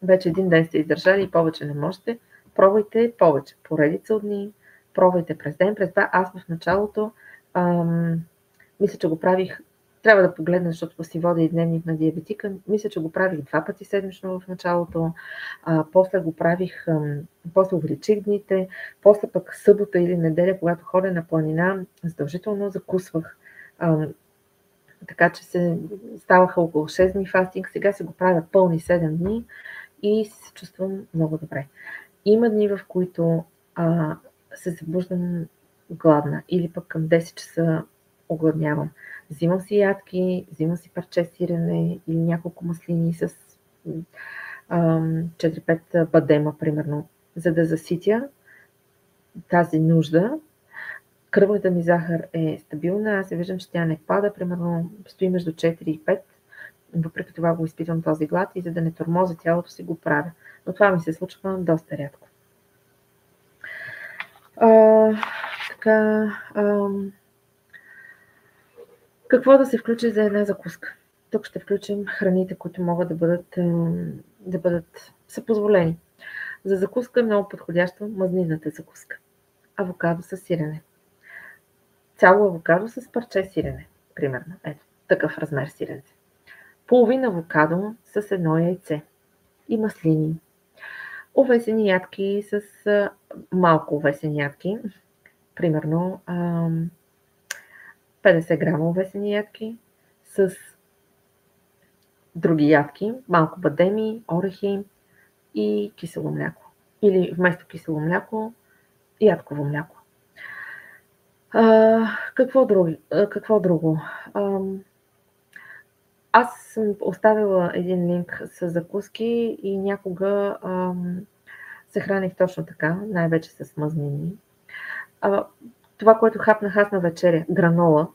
Вече един ден сте издържали и повече не можете. Пробвайте повече, поредица от дни, пробвайте през ден, през два. Аз в началото мисля, че го правих, трябва да погледна, защото си водя и дневник на диабетика, мисля, че го правих 2 пъти седмично в началото, после го правих, после увеличих дните, после пък събота или неделя, когато ходя на планина, задължително закусвах. Така че ставаха около 6 дни фастинг, сега се го правя пълни 7 дни и се чувствам много добре. Има дни, в които се събуждам гладна или пък към 10 часа огладнявам. Взимам си ядки, взимам си парче сирене или няколко маслини с 4-5 бадема, примерно, за да заситя тази нужда. Кръвната ми захар е стабилна, аз виждам, че тя не пада, примерно стои между 4 и 5. Въпреки това го изпитвам този глад и за да не тормозя тялото си го правя. Но това ми се случва доста рядко. Какво да се включи за една закуска? Тук ще включим храните, които могат да бъдат са позволени. За закуска е много подходяща мазнината закуска. Авокадо с сирене. Цяло авокадо с парче сирене, примерно. Ето, такъв размер сиренце. Половин авокадо с едно яйце. И маслини. Овесени ядки с малко овесени ядки. Примерно 50 грама овесени ядки с други ядки, малко бадеми, орехи и кисело мляко. Или вместо кисело мляко, ядково мляко. Какво друго? Аз съм оставила един линк с закуски и някога се храних точно така, най-вече с мазнини. Това, което хапнах аз на вечеря, гранола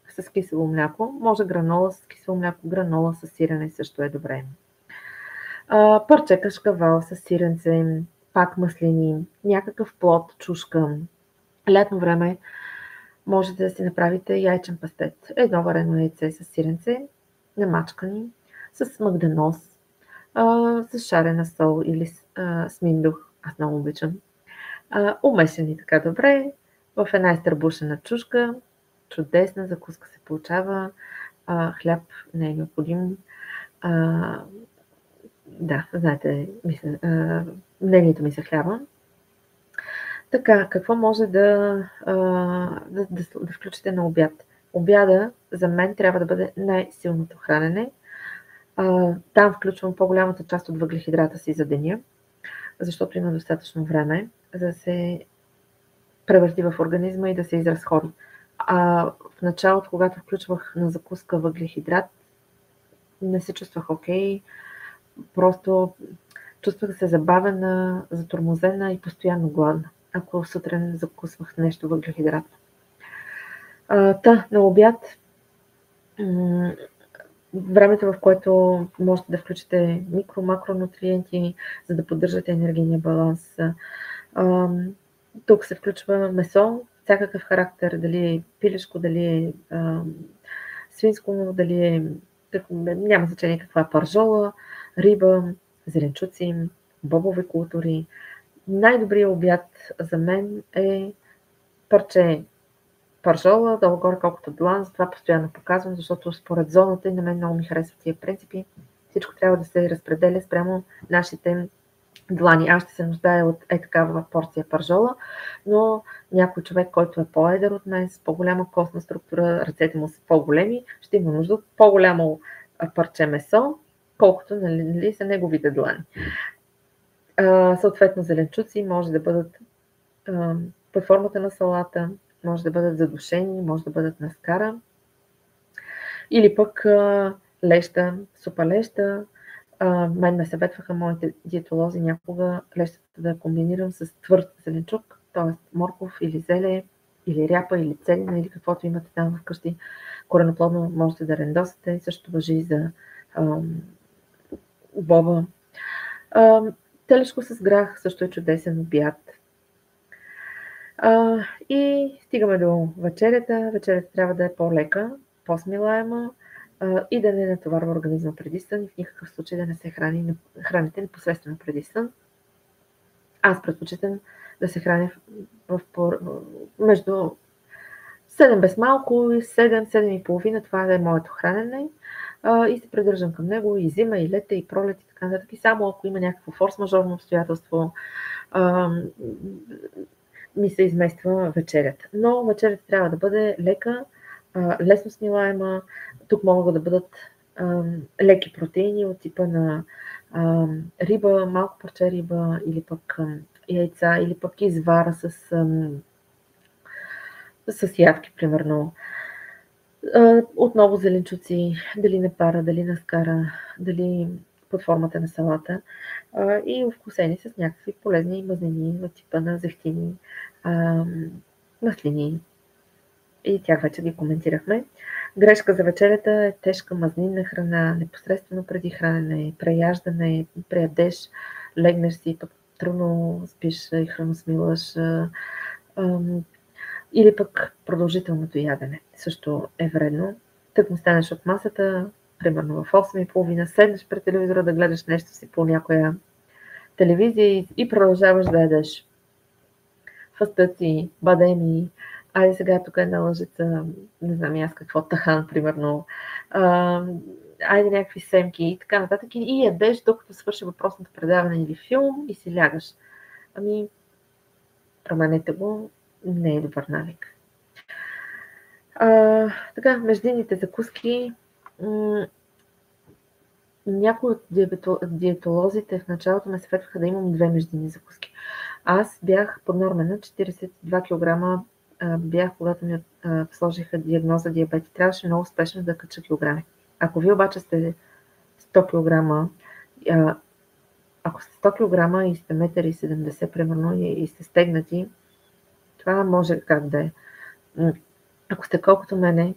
с кисело мляко, може гранола с кисело мляко, гранола с сирене също е добре. Парче кашкавал с сиренце, пак маслини, някакъв плод, чушка. Лятно време можете да си направите яйчен пастет. Едно варено яйце с сиренце, намачкани, с магданоз, с шарена сол или с миндух. Аз много обичам. Умешани така добре, в една изтърбушена чушка. Чудесна закуска се получава. Хляб не е необходим. Да, знаете, мнението ми за хляба. Така, какво може да включите на обяд? Обяда за мен трябва да бъде най-силното хранене. Там включвам по-голямата част от въглехидрата си за деня, защото има достатъчно време за да се превърти в организма и да се изразходи. В началото, когато включвах на закуска въглехидрат, не се чувствах окей. Просто чувствах се забавена, затормозена и постоянно гладна, ако сутрин закусвах нещо въглехидратно. На обяд, времето, в което можете да включите микро-макронутриенти, за да поддържате енергийния баланс. Тук се включва месо, всякакъв характер, дали е пилешко, дали е свинско, дали е, няма значение каква, пържола, риба, зеленчуци, бобови култури. Най-добрият обяд за мен е парче пържола, долу-горе колкото длан, затова постоянно показвам, защото според зоната и на мен много ми харесват тия принципи. Всичко трябва да се разпределя спрямо нашите длани. Аз ще се нуждая от такава порция пържола, но някой човек, който е по-едър от мен, с по-голяма костна структура, ръцете му са по-големи, ще има нужда от по-голямо парче месо, колкото нали, са неговите длани. Съответно, зеленчуци може да бъдат под формата на салата, може да бъдат задушени, може да бъдат на скара или пък леща, супа леща. Мен ме съветваха моите диетолози някога лещата да комбинирам с твърд зеленчук, т.е. морков или зеле, или ряпа, или целина, или каквото имате там вкъщи. Кореноплодно можете да рендосате, също важи и за боба. Телешко с грах също е чудесен обяд. И стигаме до вечерята. Вечерята трябва да е по-лека, по-смилаема и да не натоварва организма преди сън и в никакъв случай да не се храните непосредствено преди сън. Аз предпочитам да се храня между 7 без малко и 7-7,5. Това да е моето хранене. И се придържам към него и зима, и лета, и пролет, и така нататък. И само ако има някакво форс-мажорно обстоятелство, ми се измества вечерята. Но вечерята трябва да бъде лека, лесно смилаема. Тук могат да бъдат леки протеини от типа на риба, малко парче риба, или пък яйца, или пък извара с ядки, примерно. Отново зеленчуци, дали на пара, дали на скара, дали под формата на салата и овкусени с някакви полезни мазнини от типа на зехтини, маслини. И тях вече ги коментирахме. Грешка за вечерята е тежка мазнинна храна, непосредствено преди хранене, преяждане, преядеш, легнеш си, пък трудно спиш и храносмилаш, или пък продължителното ядене също е вредно. Тък му станеш от масата, примерно в 8:30, седнеш пред телевизора да гледаш нещо си по някоя телевизия и продължаваш да ядеш фастъци, бадеми, айде сега тук една лъжица, не знам аз какво, тахан, примерно, айде някакви семки и така нататък, и ядеш, докато свърши въпросното предаване или филм и си лягаш. Променете го, не е добър навик. Така, междинните закуски. Някои от диетолозите в началото ме съветваха да имам 2 междинни закуски. Аз бях поднормена, 42 кг бях, когато ми сложиха диагноза диабет и трябваше много успешно да кача килограми. Ако ви обаче сте 100 кг, ако сте 100 кг и сте 1,70 м примерно и сте стегнати, това може как да е. Ако сте колкото мене,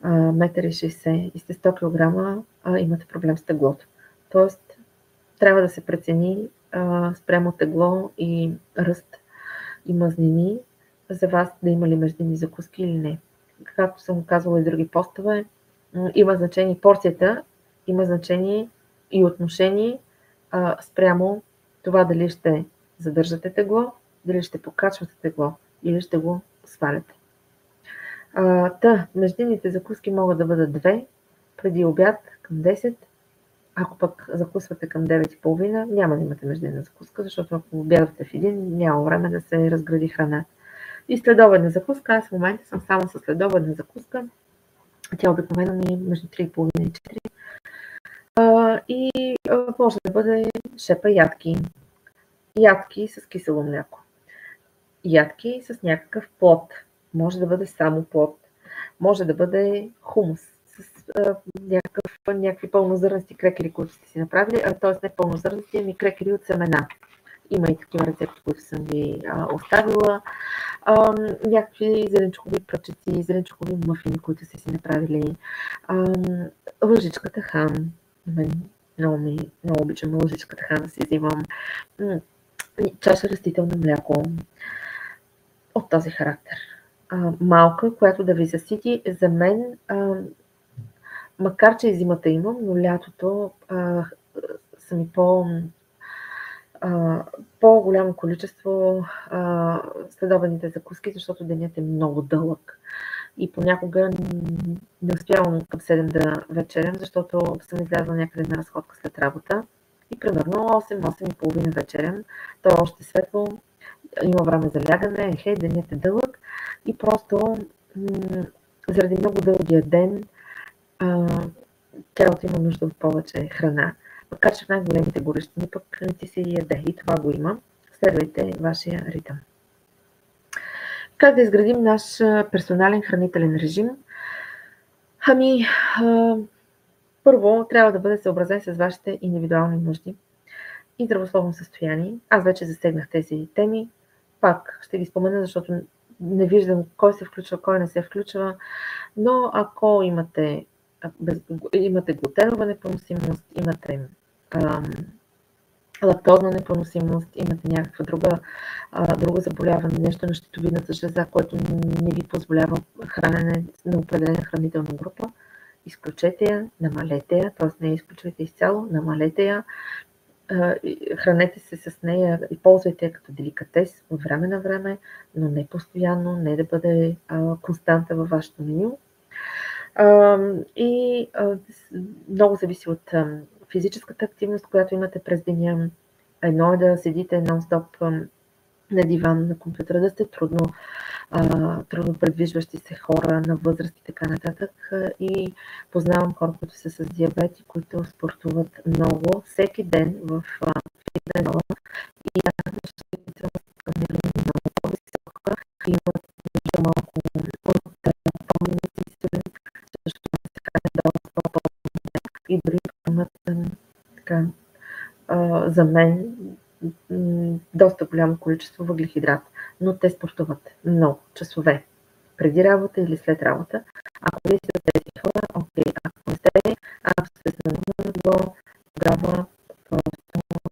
1,60 м и сте 100 кг, имате проблем с теглото. Тоест, трябва да се прецени спрямо тегло и ръст и мазнини за вас да има ли междинни закуски или не. Както съм казвала и други постове, има значение порцията, има значение и отношение спрямо това дали ще задържате тегло, дали ще покачвате тегло или ще го сваляте. Междинните закуски могат да бъдат 2 преди обяд към 10. Ако пък закусвате към 9:30, няма да имате междинна закуска, защото ако обядвате в 1, няма време да се разгради храна. И следобедна закуска, аз в момента съм само с следобедна закуска. Тя обикновено ми е между 3,5 и 4. И може да бъде шепа ядки. Ядки с кисело мляко. Ядки с някакъв плод. Може да бъде само плод. Може да бъде хумус с някакви пълнозърнести крекери, които сте си направили, т.е. не пълнозърнести, ами крекери от семена. Има и такива рецепти, които съм ви оставила. Някакви зеленчукови пръчици, зеленчукови мъфини, които сте си направили. Лъжичка тахан. Много обичам лъжичка тахан да си взимам. Чаша растително мляко. От този характер. Малка, която да ви засити. За мен, макар че и зимата имам, но лятото са ми по-голямо количество следобедните закуски, защото денят е много дълъг. И понякога не успявам към 7 да вечерям, защото съм излязла някъде на разходка след работа. И примерно 8 и половина вечерям. То е още светло, има време за лягане, денят е дълъг и просто заради много дългия ден тялото има нужда от повече храна. Макар че в най-големите горещини пък не ти се яде и това го има. Следвайте вашия ритъм. Как да изградим наш персонален хранителен режим? Първо трябва да бъде съобразен с вашите индивидуални нужди и здравословно състояние. Аз вече засегнах тези теми. Пак ще ги спомена, защото не виждам кой се включва, кой не се включва. Но ако имате глутенова непоносимост, имате лактозна непоносимост, имате някаква друго заболяване, нещо на щитовидната жлеза, което не ви позволява хранене на определена хранителна група, изключете я, намалете я, т.е. не я изключвайте изцяло, намалете я, хранете се с нея и ползвайте я като деликатес от време на време, но не постоянно, не да бъде константа във вашето меню. Много зависи от физическата активност, която имате през деня. Едно е да седите нон-стоп на диван, на компютъра, да сте трудно предвижващи се хора на възраст и така нататък. И познавам хора, които са с диабет и които спортуват много, всеки ден в фитнес и много по-висока, имат нужда малко от и дори имат за мен доста голямо количество въглехидрат, но те спортуват много часове преди работа или след работа. Ако вие сте тези хора, окей, ако не сте, ако сте с нормално ниво, тогава просто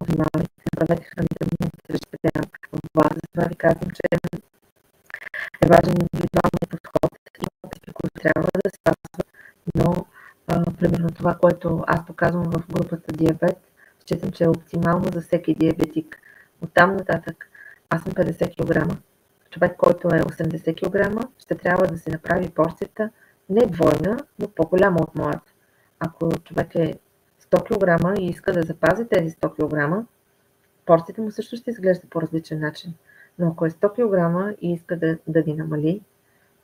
внимавайте, направете хранителни режим. Затова ви казвам, че е важен индивидуалният подход и които трябва да спазват, но примерно това, което аз показвам в групата диабет, считам, че е оптимално за всеки диабетик. Оттам нататък аз съм 50 кг. Човек, който е 80 кг, ще трябва да се направи порцията не двойна, но по-голяма от моята. Ако човек е 100 кг и иска да запази тези 100 кг, порцията му също ще изглежда по различен начин. Но ако е 100 кг и иска да ги намали,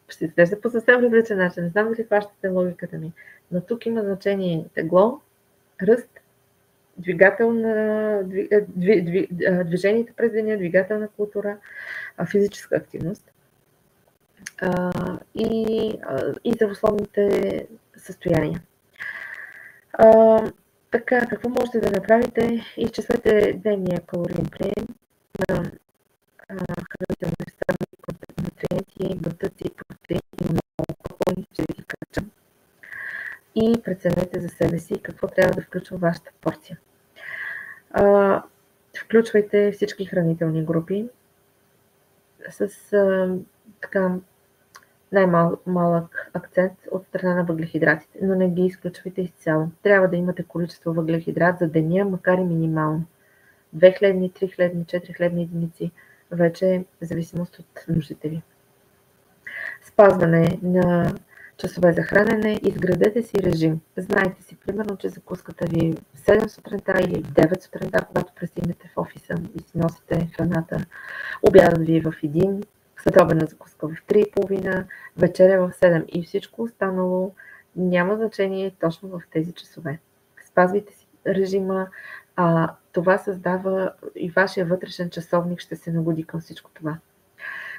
ще изглежда по съвсем различен начин. Не знам дали хващате логиката ми. Но тук има значение тегло, ръст, движението през деня, двигателна култура, физическа активност и здравословните състояния. Така, какво можете да направите? Изчислете дневния калориен прием на хранителни нутриенти, бътъци, протеини, много ще ви кажа. И преценете за себе си какво трябва да включва вашата порция. Включвайте всички хранителни групи с най-малък акцент от страна на въглехидратите, но не ги изключвайте изцяло. Трябва да имате количество въглехидрат за деня, макар и минимално. 2 хлебни, 3 хлебни, 4 хлебни единици, вече в зависимост от нуждите ви. Спазване на часове за хранене, изградете си режим. Знайте си, примерно, че закуската ви е в 7 сутринта или в 9 сутринта, когато пристигнете в офиса и си носите храната. Обядът ви е в 1, следобедна закуска в 3:30, вечеря в 7 и всичко останало няма значение точно в тези часове. Спазвайте си режима, това създава и вашия вътрешен часовник ще се нагоди към всичко това.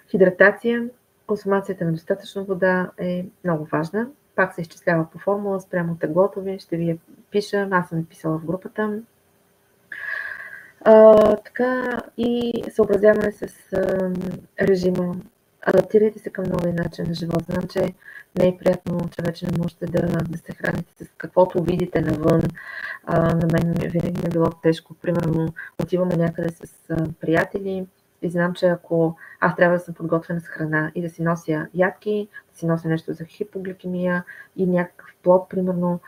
Хидратация. Консумацията на достатъчно вода е много важна. Пак се изчислява по формула спрямо теглото ви. Ще ви я пиша. Аз съм я писала в групата. Така и съобразяване с режима. Адаптирайте се към новия начин на живот. Знам, че не е приятно, че вече не можете да се храните с каквото видите навън. На мен винаги ми е било тежко. Примерно, отиваме някъде с приятели и знам, че ако аз трябва да съм подготвена с храна и да си нося ядки, да си нося нещо за хипогликемия и някакъв плод, примерно,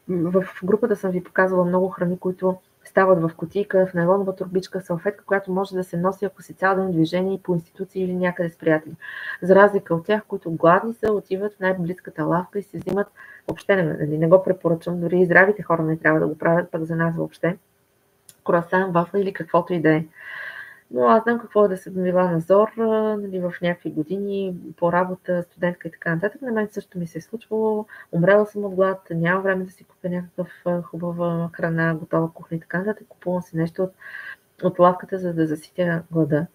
в групата съм ви показвала много храни, които стават в кутийка, в найлонова турбичка, салфетка, която може да се носи, ако си цял ден движение по институции или някъде с приятели. За разлика от тях, които гладни са, отиват в най-близката лавка и си взимат, въобще не го препоръчвам, дори и здравите хора не трябва да го правят, пък за нас въобще, круасан, вафла или каквото и да е. Но аз знам какво е да съм била на зор, нали, в някакви години по работа, студентка и така нататък. На мен също ми се е случвало. Умрела съм от глад, няма време да си купя някакъв хубава храна, готова кухня и така нататък. Купувам си нещо от лавката, за да заситя глада.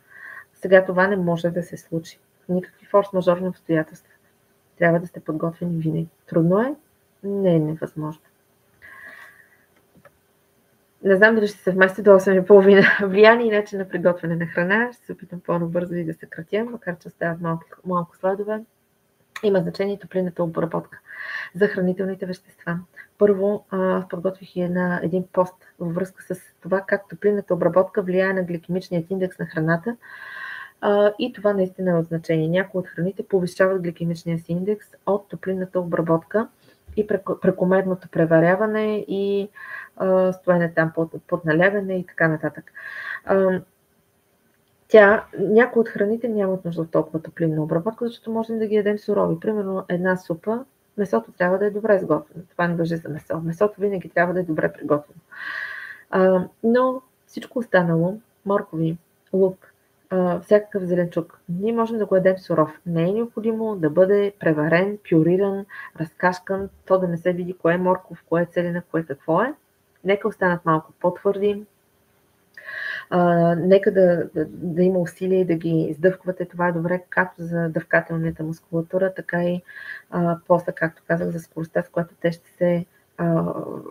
Сега това не може да се случи. Никакви форс-мажорни обстоятелства. Трябва да сте подготвени винаги. Трудно е? Не е невъзможно. Не знам дали ще се вмести до 8:30. Влияние и начин на приготвяне на храна. Ще се опитам по-набързо и да съкратя, макар че остават малко слайдове. Има значение топлинната обработка за хранителните вещества. Първо, подготвих и един пост във връзка с това как топлинната обработка влияе на гликемичният индекс на храната. И това наистина е от значение. Някои от храните повишават гликемичния си индекс от топлинната обработка и прекомерното преваряване и стоене там под налягане и така нататък. Някои от храните нямат нужда от толкова топлинна обработка, защото можем да ги ядем сурови. Примерно една супа, месото трябва да е добре сготвено. Това не важи за месо. Месото винаги трябва да е добре приготвено. Но всичко останало, моркови, лук, всякакъв зеленчук, ние можем да го ядем суров. Не е необходимо да бъде преварен, пюриран, разкашкан, то да не се види кое е морков, кое е целина, кое какво е. Нека останат малко по-твърди. Нека да има усилие да ги издъвквате. Това е добре както за дъвкателната мускулатура, така и после, както казах, за скоростта, с която те ще се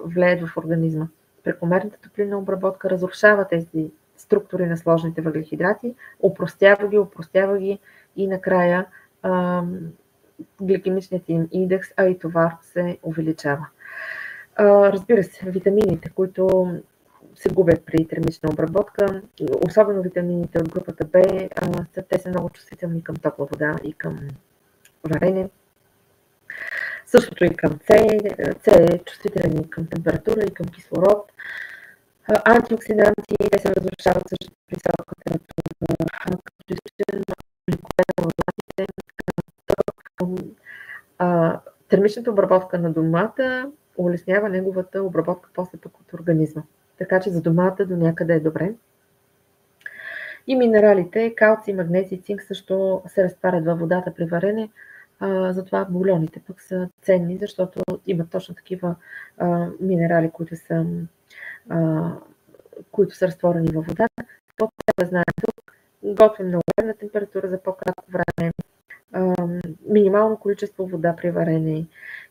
влеят в организма. Прекомерната топлинна обработка разрушава тези структури на сложните въглехидрати, опростява ги и накрая гликемичният им индекс, а и това се увеличава. Разбира се, витамините, които се губят при термична обработка, особено витамините от групата В, те са много чувствителни към топла вода и към варене. Същото и към С е чувствителен и към температура и към кислород. Антиоксиданти, те се разрушават също при висока температура, като изключително гликоген на термичната обработка на домата улеснява неговата обработка после пък от организма. Така че за домата до някъде е добре. И минералите, калций, магнезий, цинк също се разтварят във водата при варене. Затова бульоните пък са ценни, защото имат точно такива минерали, които са разтворени във водата. Какво трябва да знаем тук? Готвим на умерена температура за по-кратко време, минимално количество вода при варене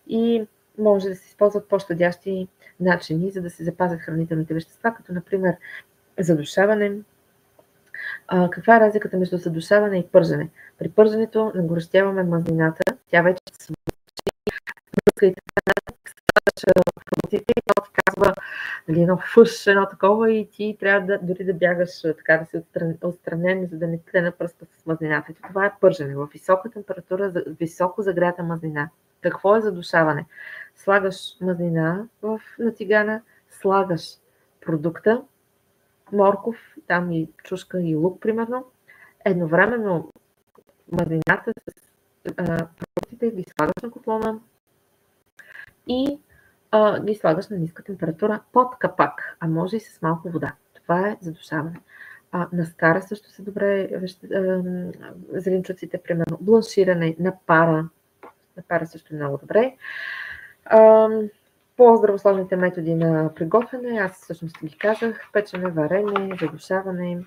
и може да се използват по-щадящи начини, за да се запазят хранителните вещества, като например задушаване. Каква е разликата между задушаване и пържене? При пърженето нагорещяваме мазнината, тя вече се свърши и така казва едно фъш, едно такова и ти трябва дори да бягаш, така да се отстранен, за да не те на пръста с мазнината. Това е пържене в висока температура, високо загрята мазнина. Какво е задушаване? Слагаш мазнина на тигана, слагаш продукта, морков, там и чушка и лук, примерно. Едновременно мазнината с продуктите ги слагаш на котлона и ги слагаш на ниска температура под капак, а може и с малко вода. Това е задушаване. На скара също са добре зеленчуците, примерно бланширане на пара. На пара също е много добре. По-здравословните методи на приготвяне, аз всъщност ги казах, печене, варене, задушаване.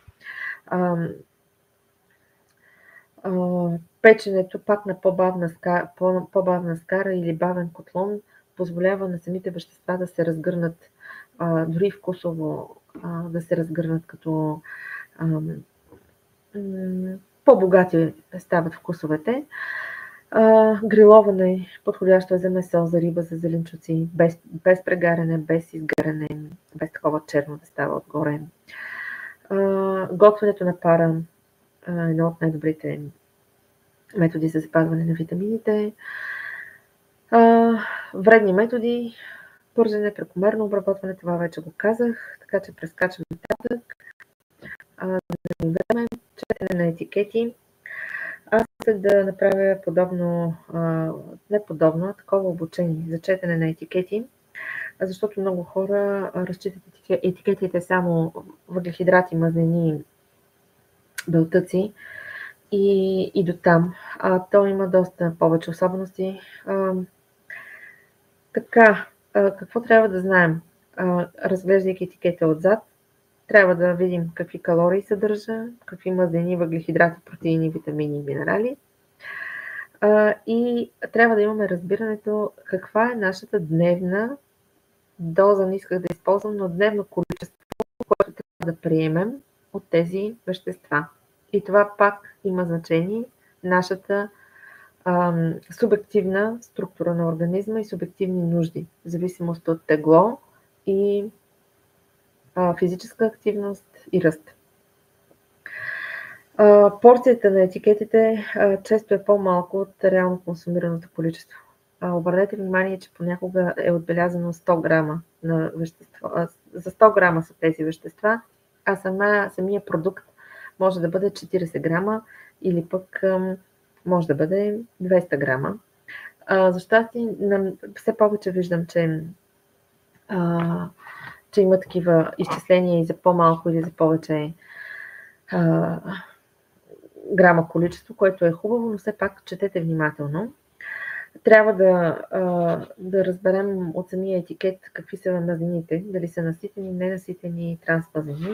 Печенето пак на по-бавна скара или бавен котлон позволява на самите вещества да се разгърнат, дори вкусово да се разгърнат, като по-богати стават вкусовете. Гриловане подходящо е за месо, за риба, за зеленчуци, без прегаряне, без изгаряне, без такова черно да става отгоре. Готвенето на пара е едно от най-добрите методи за запазване на витамините. Вредни методи, Пържене, прекомерно обработване, това вече го казах, така че прескачам нататък. Време, четене на етикети. Аз исках да направя подобно, не подобно, а такова обучение за четене на етикети, защото много хора разчитат етикетите само въглехидрати, мазнини, белтъци и до там. То има доста повече особености. Така, какво трябва да знаем? Разглеждайки етикета отзад, трябва да видим какви калории съдържа, какви мазнини, въглехидрати, протеини, витамини и минерали. И трябва да имаме разбирането каква е нашата дневна доза, не исках да използвам, но дневно количество, което трябва да приемем от тези вещества. И това пак има значение нашата субективна структура на организма и субективни нужди, в зависимост от тегло и физическа активност и ръст. Порцията на етикетите често е по-малко от реално консумираното количество. Обърнете внимание, че понякога е отбелязано 100 грама на вещество. За 100 грама са тези вещества, а самия продукт може да бъде 40 грама или пък може да бъде 200 грама. За щастие, все повече виждам, че има такива изчисления и за по-малко или за повече грама количество, което е хубаво, но все пак четете внимателно. Трябва да разберем от самия етикет какви са мазнините, дали са наситени, ненаситени, трансмазнини.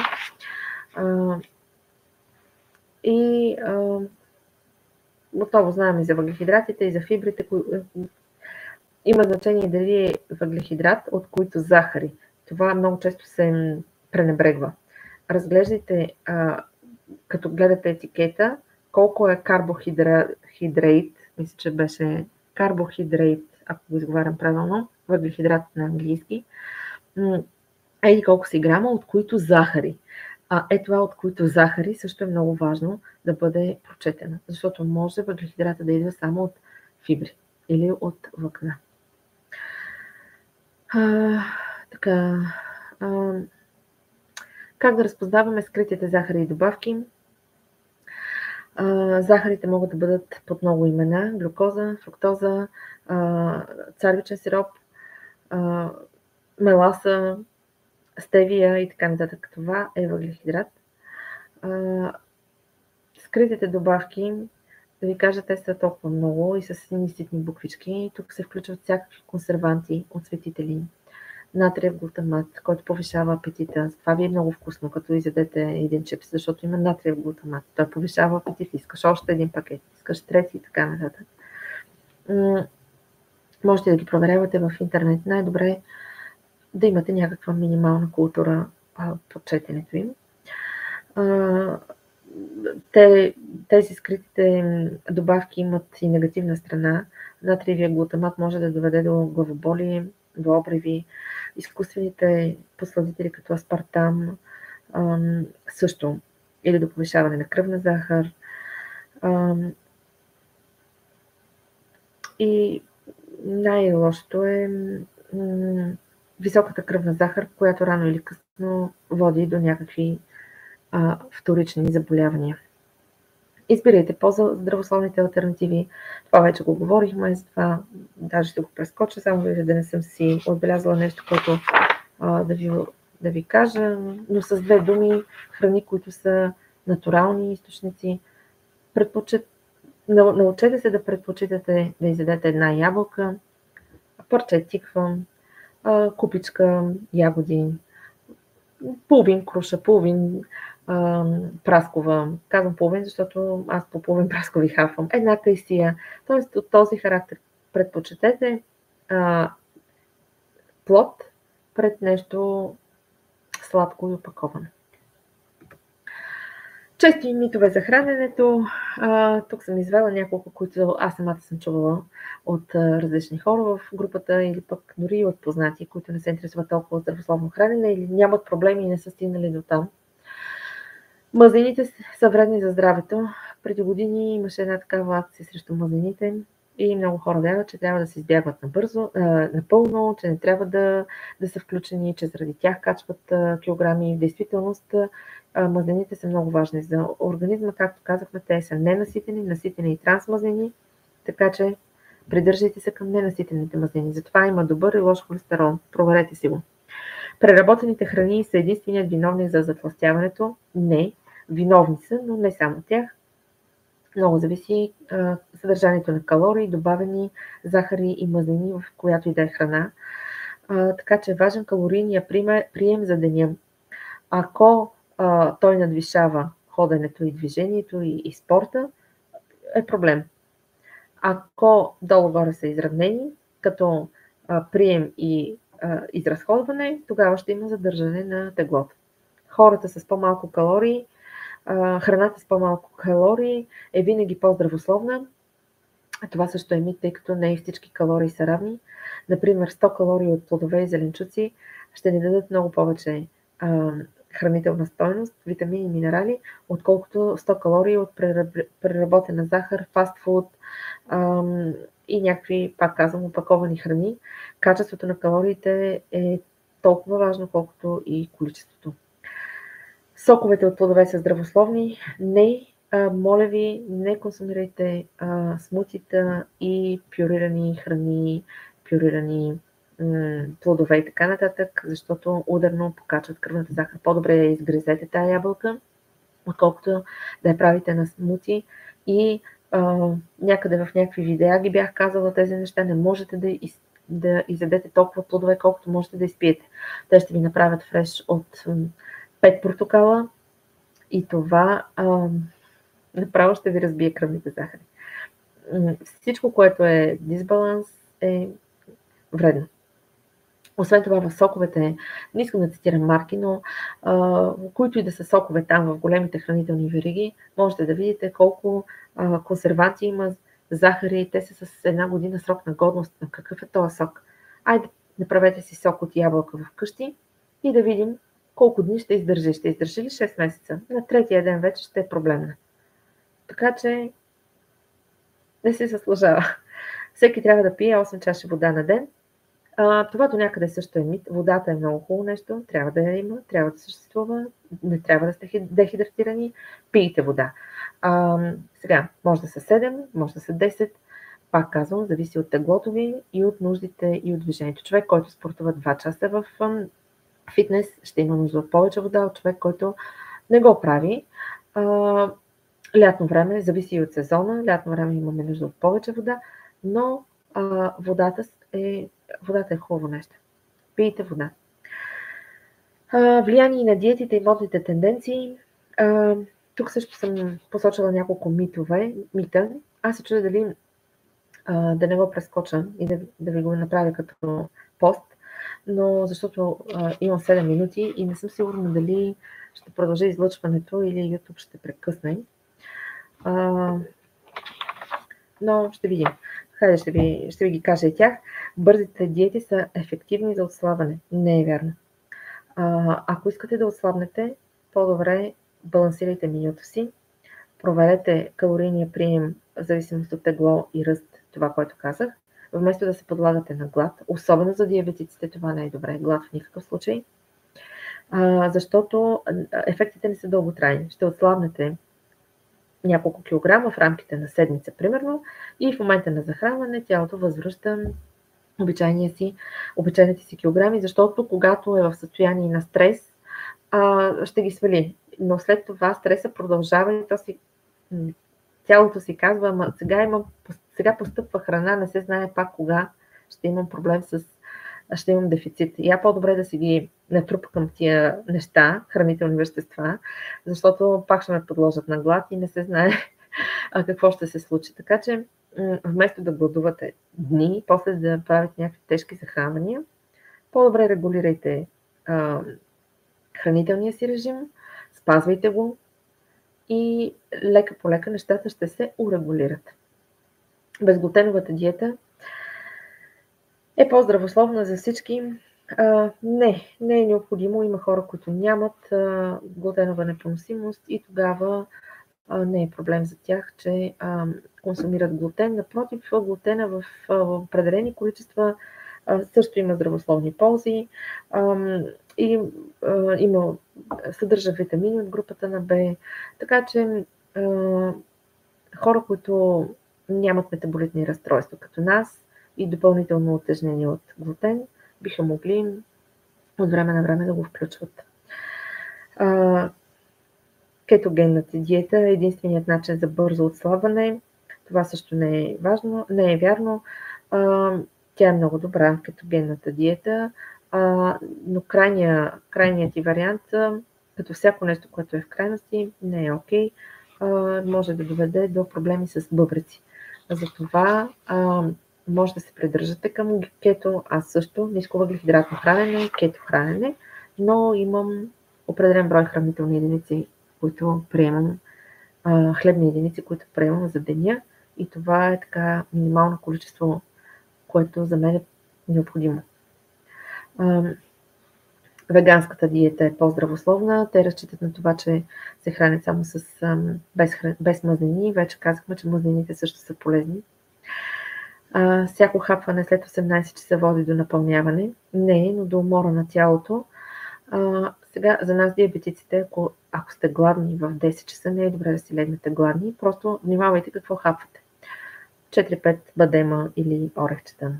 Отново знаем и за въглехидратите, и за фибрите. Има значение дали е въглехидрат, от които захари. Това много често се пренебрегва. Разглеждайте, като гледате етикета, колко е карбохидрат, мисля, че беше карбохидрат, ако го изговарям правилно, въглехидрат на английски, и колко си грама, от които захари. Това, от които захари, също е много важно да бъде прочетена, защото може въглехидрата да идва само от фибри или от влакна. Как да разпознаваме скритите захари и добавки? Захарите могат да бъдат под много имена: глюкоза, фруктоза, царевичен сироп, меласа, стевия и така нататък. Това е въглехидрат. Скритите добавки, да ви кажа, те са толкова много и с сини ситни буквички. Тук се включват всякакви консерванти, осветители, натриев глутамат, който повишава апетита. Това ви е много вкусно, като изядете един чипс, защото има натриев глутамат. Той повишава апетит. Искаш още един пакет, искаш трети и така нататък. Можете да ги проверявате в интернет. Най-добре е да имате някаква минимална култура по четенето им. Тези скритите добавки имат и негативна страна. Натриевия глутамат може да доведе до главоболие, до обриви. Изкуствените посладители като аспартам също, или до повишаване на кръвна захар. И най-лошото е високата кръвна захар, която рано или късно води до някакви вторични заболявания. Избирайте по-здравословните алтернативи. Това вече го говорихме, затова даже ще го прескоча, само да не съм си отбелязала нещо, което да ви кажа, но с две думи: храни, които са натурални източници. Научете се да предпочитате да изядете една ябълка, парче тиква, купичка ягоди, половин круша, половин праскова. Казвам половин, защото аз по половин праскови хапвам. Една кайсия. Тоест от този характер предпочитете плод пред нещо сладко и опаковано. Чести митове за храненето. Тук съм извела няколко, които аз самата съм чувала от различни хора в групата, или пък дори от познати, които не се интересуват толкова от здравословно хранене или нямат проблеми и не са стигнали до там. Мазнините са вредни за здравето. Преди години имаше една такава акция срещу мазнините. и много хора вярват, че трябва да се избягват напълно, че не трябва да са включени, че заради тях качват килограми. В действителност мазнините са много важни за организма, както казахме, те са ненаситени, наситени и трансмазнини, така че придържайте се към ненаситените мазнини. Затова има добър и лош холестерол. Проверете си го. Преработените храни са единственият виновник за затлъстяването. Не, виновни са, но не само тях. Много зависи съдържанието на калории, добавени захари и мазнини в която и да е храна. Така че е важен калорийния прием за деня. Ако той надвишава ходенето и движението и спорта, е проблем. Ако долу-горе са изравнени, като прием и изразходване, тогава ще има задържане на теглото. Хората с по-малко калории, храната с по-малко калории е винаги по-здравословна. Това също е мит, тъй като не и всички калории са равни. Например, 100 калории от плодове и зеленчуци ще ни дадат много повече хранителна стойност, витамини и минерали, отколкото 100 калории от преработена захар, фастфуд и някакви, пак казвам, опаковани храни. Качеството на калориите е толкова важно, колкото и количеството. Соковете от плодове са здравословни. Не, моля ви, не консумирайте смутита и пюрирани храни, пюрирани плодове и така нататък, защото ударно покачват кръвната захар. По-добре я изгризете тая ябълка, отколкото да я правите на смути. И някъде в някакви видеа ги бях казала тези неща. Не можете да изядете толкова плодове, колкото можете да изпиете. Те ще ви направят фреш от 5 портокала и това направо ще ви разбие кръвните захари. Всичко, което е дисбаланс, е вредно. Освен това в соковете, не искам да цитирам марки, но които и да са сокове там в големите хранителни вериги, можете да видите колко консерванти има, захари, те са с 1 година срок на годност. На какъв е този сок? Айде, направете си сок от ябълка вкъщи и да видим колко дни ще издържи. Ще издържи ли 6 месеца? На третия ден вече ще е проблемна. Така че не се заслужава. Всеки трябва да пие 8 чаши вода на ден. Това до някъде също е мит. Водата е много хубаво нещо, трябва да я има, трябва да съществува, не трябва да сте дехидратирани, пийте вода. Сега, може да са 7, може да са 10, пак казвам, зависи от теглото ви и от нуждите и от движението. Човек, който спортува 2 часа в фитнес, ще има нужда от повече вода от човек, който не го прави. Лятно време, зависи и от сезона, лятно време имаме нужда от повече вода, но водата е хубаво нещо. Пийте вода. Влияние на диетите и модните тенденции. Тук също съм посочила няколко мита. Аз се чудя дали да не го прескоча и да ви го направя като пост, но защото имам 7 минути и не съм сигурна дали ще продължи излъчването или YouTube ще прекъсне. Но ще видим. Хайде, ще ви ги кажа и тях. Бързите диети са ефективни за отслабване. Не е вярно. Ако искате да отслабнете, по-добре балансирайте менюто си. Проверете калорийния прием в зависимост от тегло и ръст, това, което казах. Вместо да се подлагате на глад, особено за диабетиците, това не е добре. Глад в никакъв случай. Защото ефектите не са дълготрайни. Ще отслабнете няколко килограма в рамките на седмица, примерно, и в момента на захранване тялото възвръща обичайните си килограми, защото когато е в състояние на стрес, ще ги свали. Но след това стреса продължава и тялото си казва, ама сега постъпва храна, не се знае пак кога ще имам проблем ще имам дефицит. И по-добре да си ги натрупам тия неща, хранителни вещества, защото пак ще ме подложат на глад и не се знае какво ще се случи. Така че вместо да гладувате дни, после да правите някакви тежки захранвания, по-добре регулирайте хранителния си режим, спазвайте го и лека по лека нещата ще се урегулират. Безглутеновата диета е по-здравословна за всички. Не е необходимо. Има хора, които нямат глутенова непоносимост и тогава не е проблем за тях, че консумират глутен. Напротив, глутена в определени количества също има здравословни ползи и съдържа витамини от групата на В. Така че хора, които нямат метаболитни разстройства като нас и допълнително утежнени от глутен, биха могли от време на време да го включват. Кетогенната диета е единственият начин за бързо отслабване. Това също не е вярно. Тя е много добра, кетогенната диета, но крайният ти вариант, като всяко нещо, което е в крайности, не е окей. Може да доведе до проблеми с бъбреци. Затова може да се придържате към кето, аз също, нисковъглехидратно хранене, кето хранене, но имам определен брой хранителни единици, които приемам, хлебни единици, които приемам за деня, и това е така минимално количество, което за мен е необходимо. Веганската диета е по-здравословна. Те разчитат на това, че се хранят само без мазнини. Вече казахме, че мазнините също са полезни. Всяко хапване след 18 часа води до напълняване. Не, но до умора на тялото. Сега за нас диабетиците, ако сте гладни в 10 часа, не е добре да си легнете гладни. Просто внимавайте какво хапвате. 4-5 бадема или орехчета.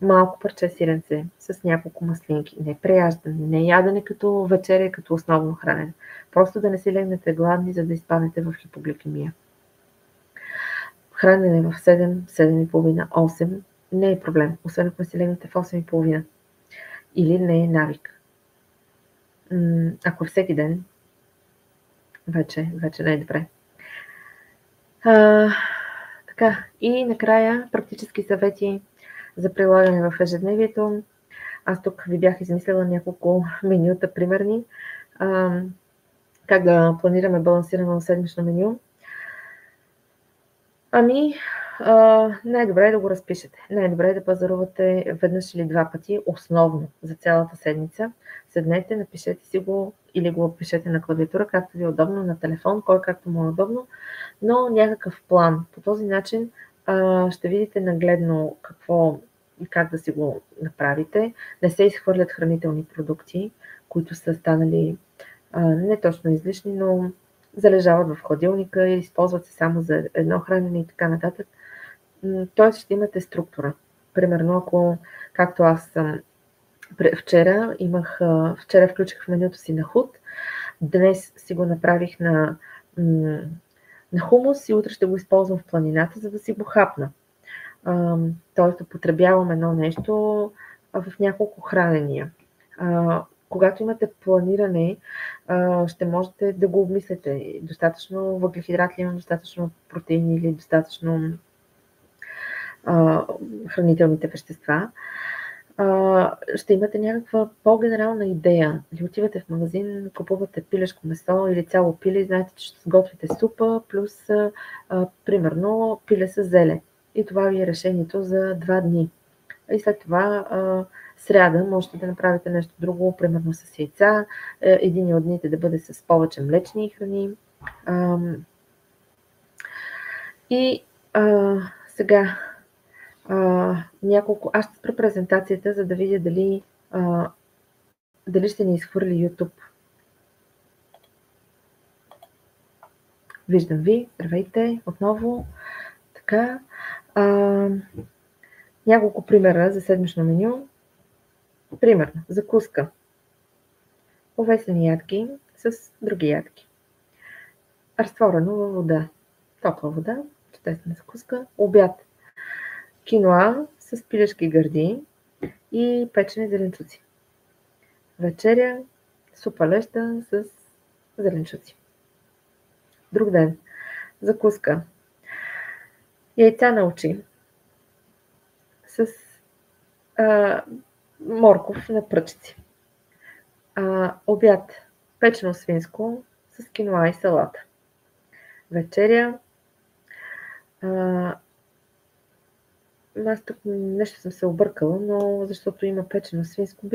Малко парче сиренце с няколко маслинки. Не преяждане, не ядене като вечеря, като основно хранене. Просто да не си легнете гладни, за да изпаднете в хипогликемия. Хранене в 7, 7,5, 8 не е проблем, освен ако си легнете в 8,5. Или не е навик. Ако всеки ден, вече не е добре. Така, и накрая практически съвети за прилагане в ежедневието. Аз тук ви бях измислила няколко менюта примерни. Как да планираме балансирано седмично меню? Най-добре е да го разпишете. Най-добре е да пазарувате веднъж или два пъти, основно за цялата седмица. Седнете, напишете си го или го пишете на клавиатура, както ви е удобно, на телефон, кой както му е удобно, но някакъв план. По този начин ще видите нагледно какво и как да си го направите. Не се изхвърлят хранителни продукти, които са станали не точно излишни, но залежават в хладилника и използват се само за едно хранене и така нататък. Тоест ще имате структура. Примерно, ако, както аз вчера включих в менюто си на худ, днес си го направих на хумус и утре ще го използвам в планината, за да си го хапна. Тоест употребявам едно нещо в няколко хранения. Когато имате планиране, ще можете да го обмислите. Достатъчно въглехидрати имам, достатъчно протеини или достатъчно хранителните вещества. Ще имате някаква по-генерална идея. Или отивате в магазин, купувате пилешко месо или цяло пиле и знаете, че ще сготвите супа, плюс примерно пиле с зеле. И това ви е решението за 2 дни. И след това сряда можете да направите нещо друго, примерно с яйца. Един от дните да бъде с повече млечни храни. Сега няколко. Аз ще спра презентацията, за да видя дали ще ни изхвърли YouTube. Виждам ви. Здравейте отново. Така. Няколко примера за седмично меню. Примерно, закуска. Овесени ядки с други ядки. Разтворено във вода. Топла вода. Чудесна закуска. Обяд. Киноа с пилешки гърди и печени зеленчуци. Вечеря. Супа леща с зеленчуци. Друг ден. Закуска. Яйца на очи с морков на пръчици. Обяд. Печено свинско с киноа и салата. Вечеря. Аз тук нещо съм се объркала, но защото има печено свинско,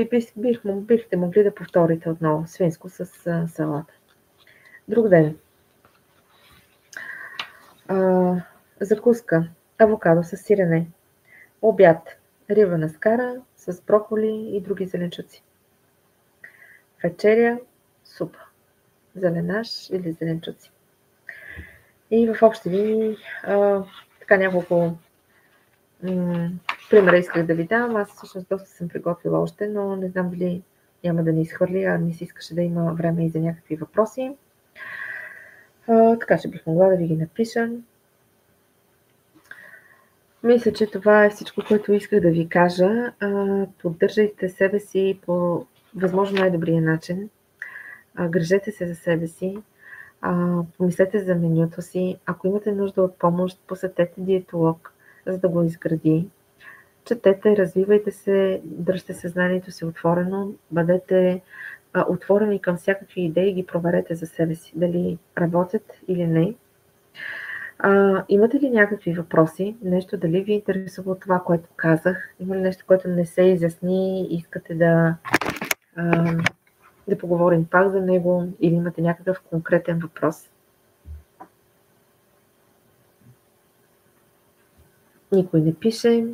бихте могли да повторите отново свинско с салата. Друг ден. Закуска авокадо с сирене. Обяд риба на скара с броколи и други зеленчуци. Вечеря супа, зеленаш или зеленчуци. И в общи линии така няколко примера исках да ви дам. Аз всъщност доста съм приготвила още, но не знам дали няма да ни изхвърли, а ми се искаше да има време и за някакви въпроси. Така че бих могла да ви ги напиша. Мисля, че това е всичко, което исках да ви кажа. Поддържайте себе си по възможно най-добрия начин. Грижете се за себе си. Помислете за менюто си. Ако имате нужда от помощ, посетете диетолог, за да го изгради. Четете, развивайте се, дръжте съзнанието си отворено, бъдете отворени към всякакви идеи и ги проверете за себе си, дали работят или не. Имате ли някакви въпроси? Нещо дали ви интересува това, което казах? Има ли нещо, което не се изясни и искате да поговорим пак за него, или имате някакъв конкретен въпрос? Никой не пише.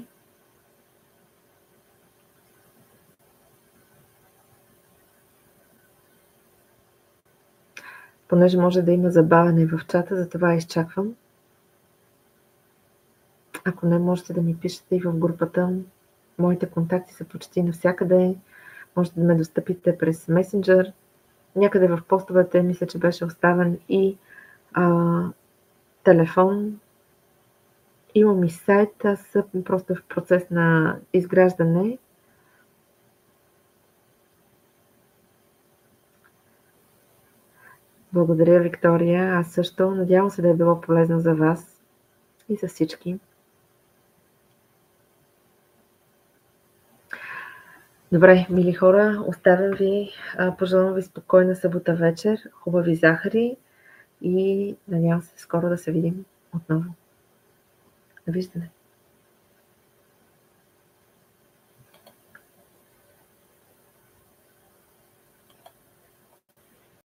Понеже може да има забавяне в чата, затова изчаквам. Ако не, можете да ми пишете и в групата. Моите контакти са почти навсякъде. Можете да ме достъпите през Messenger. Някъде в постовете мисля, че беше оставен и телефон. Имам и сайт, аз съм просто в процес на изграждане. Благодаря, Виктория. Аз също. Надявам се да е било полезно за вас и за всички. Добре, мили хора, оставям ви. Пожелавам ви спокойна събота вечер, хубави захари и надявам се скоро да се видим отново. Довиждане!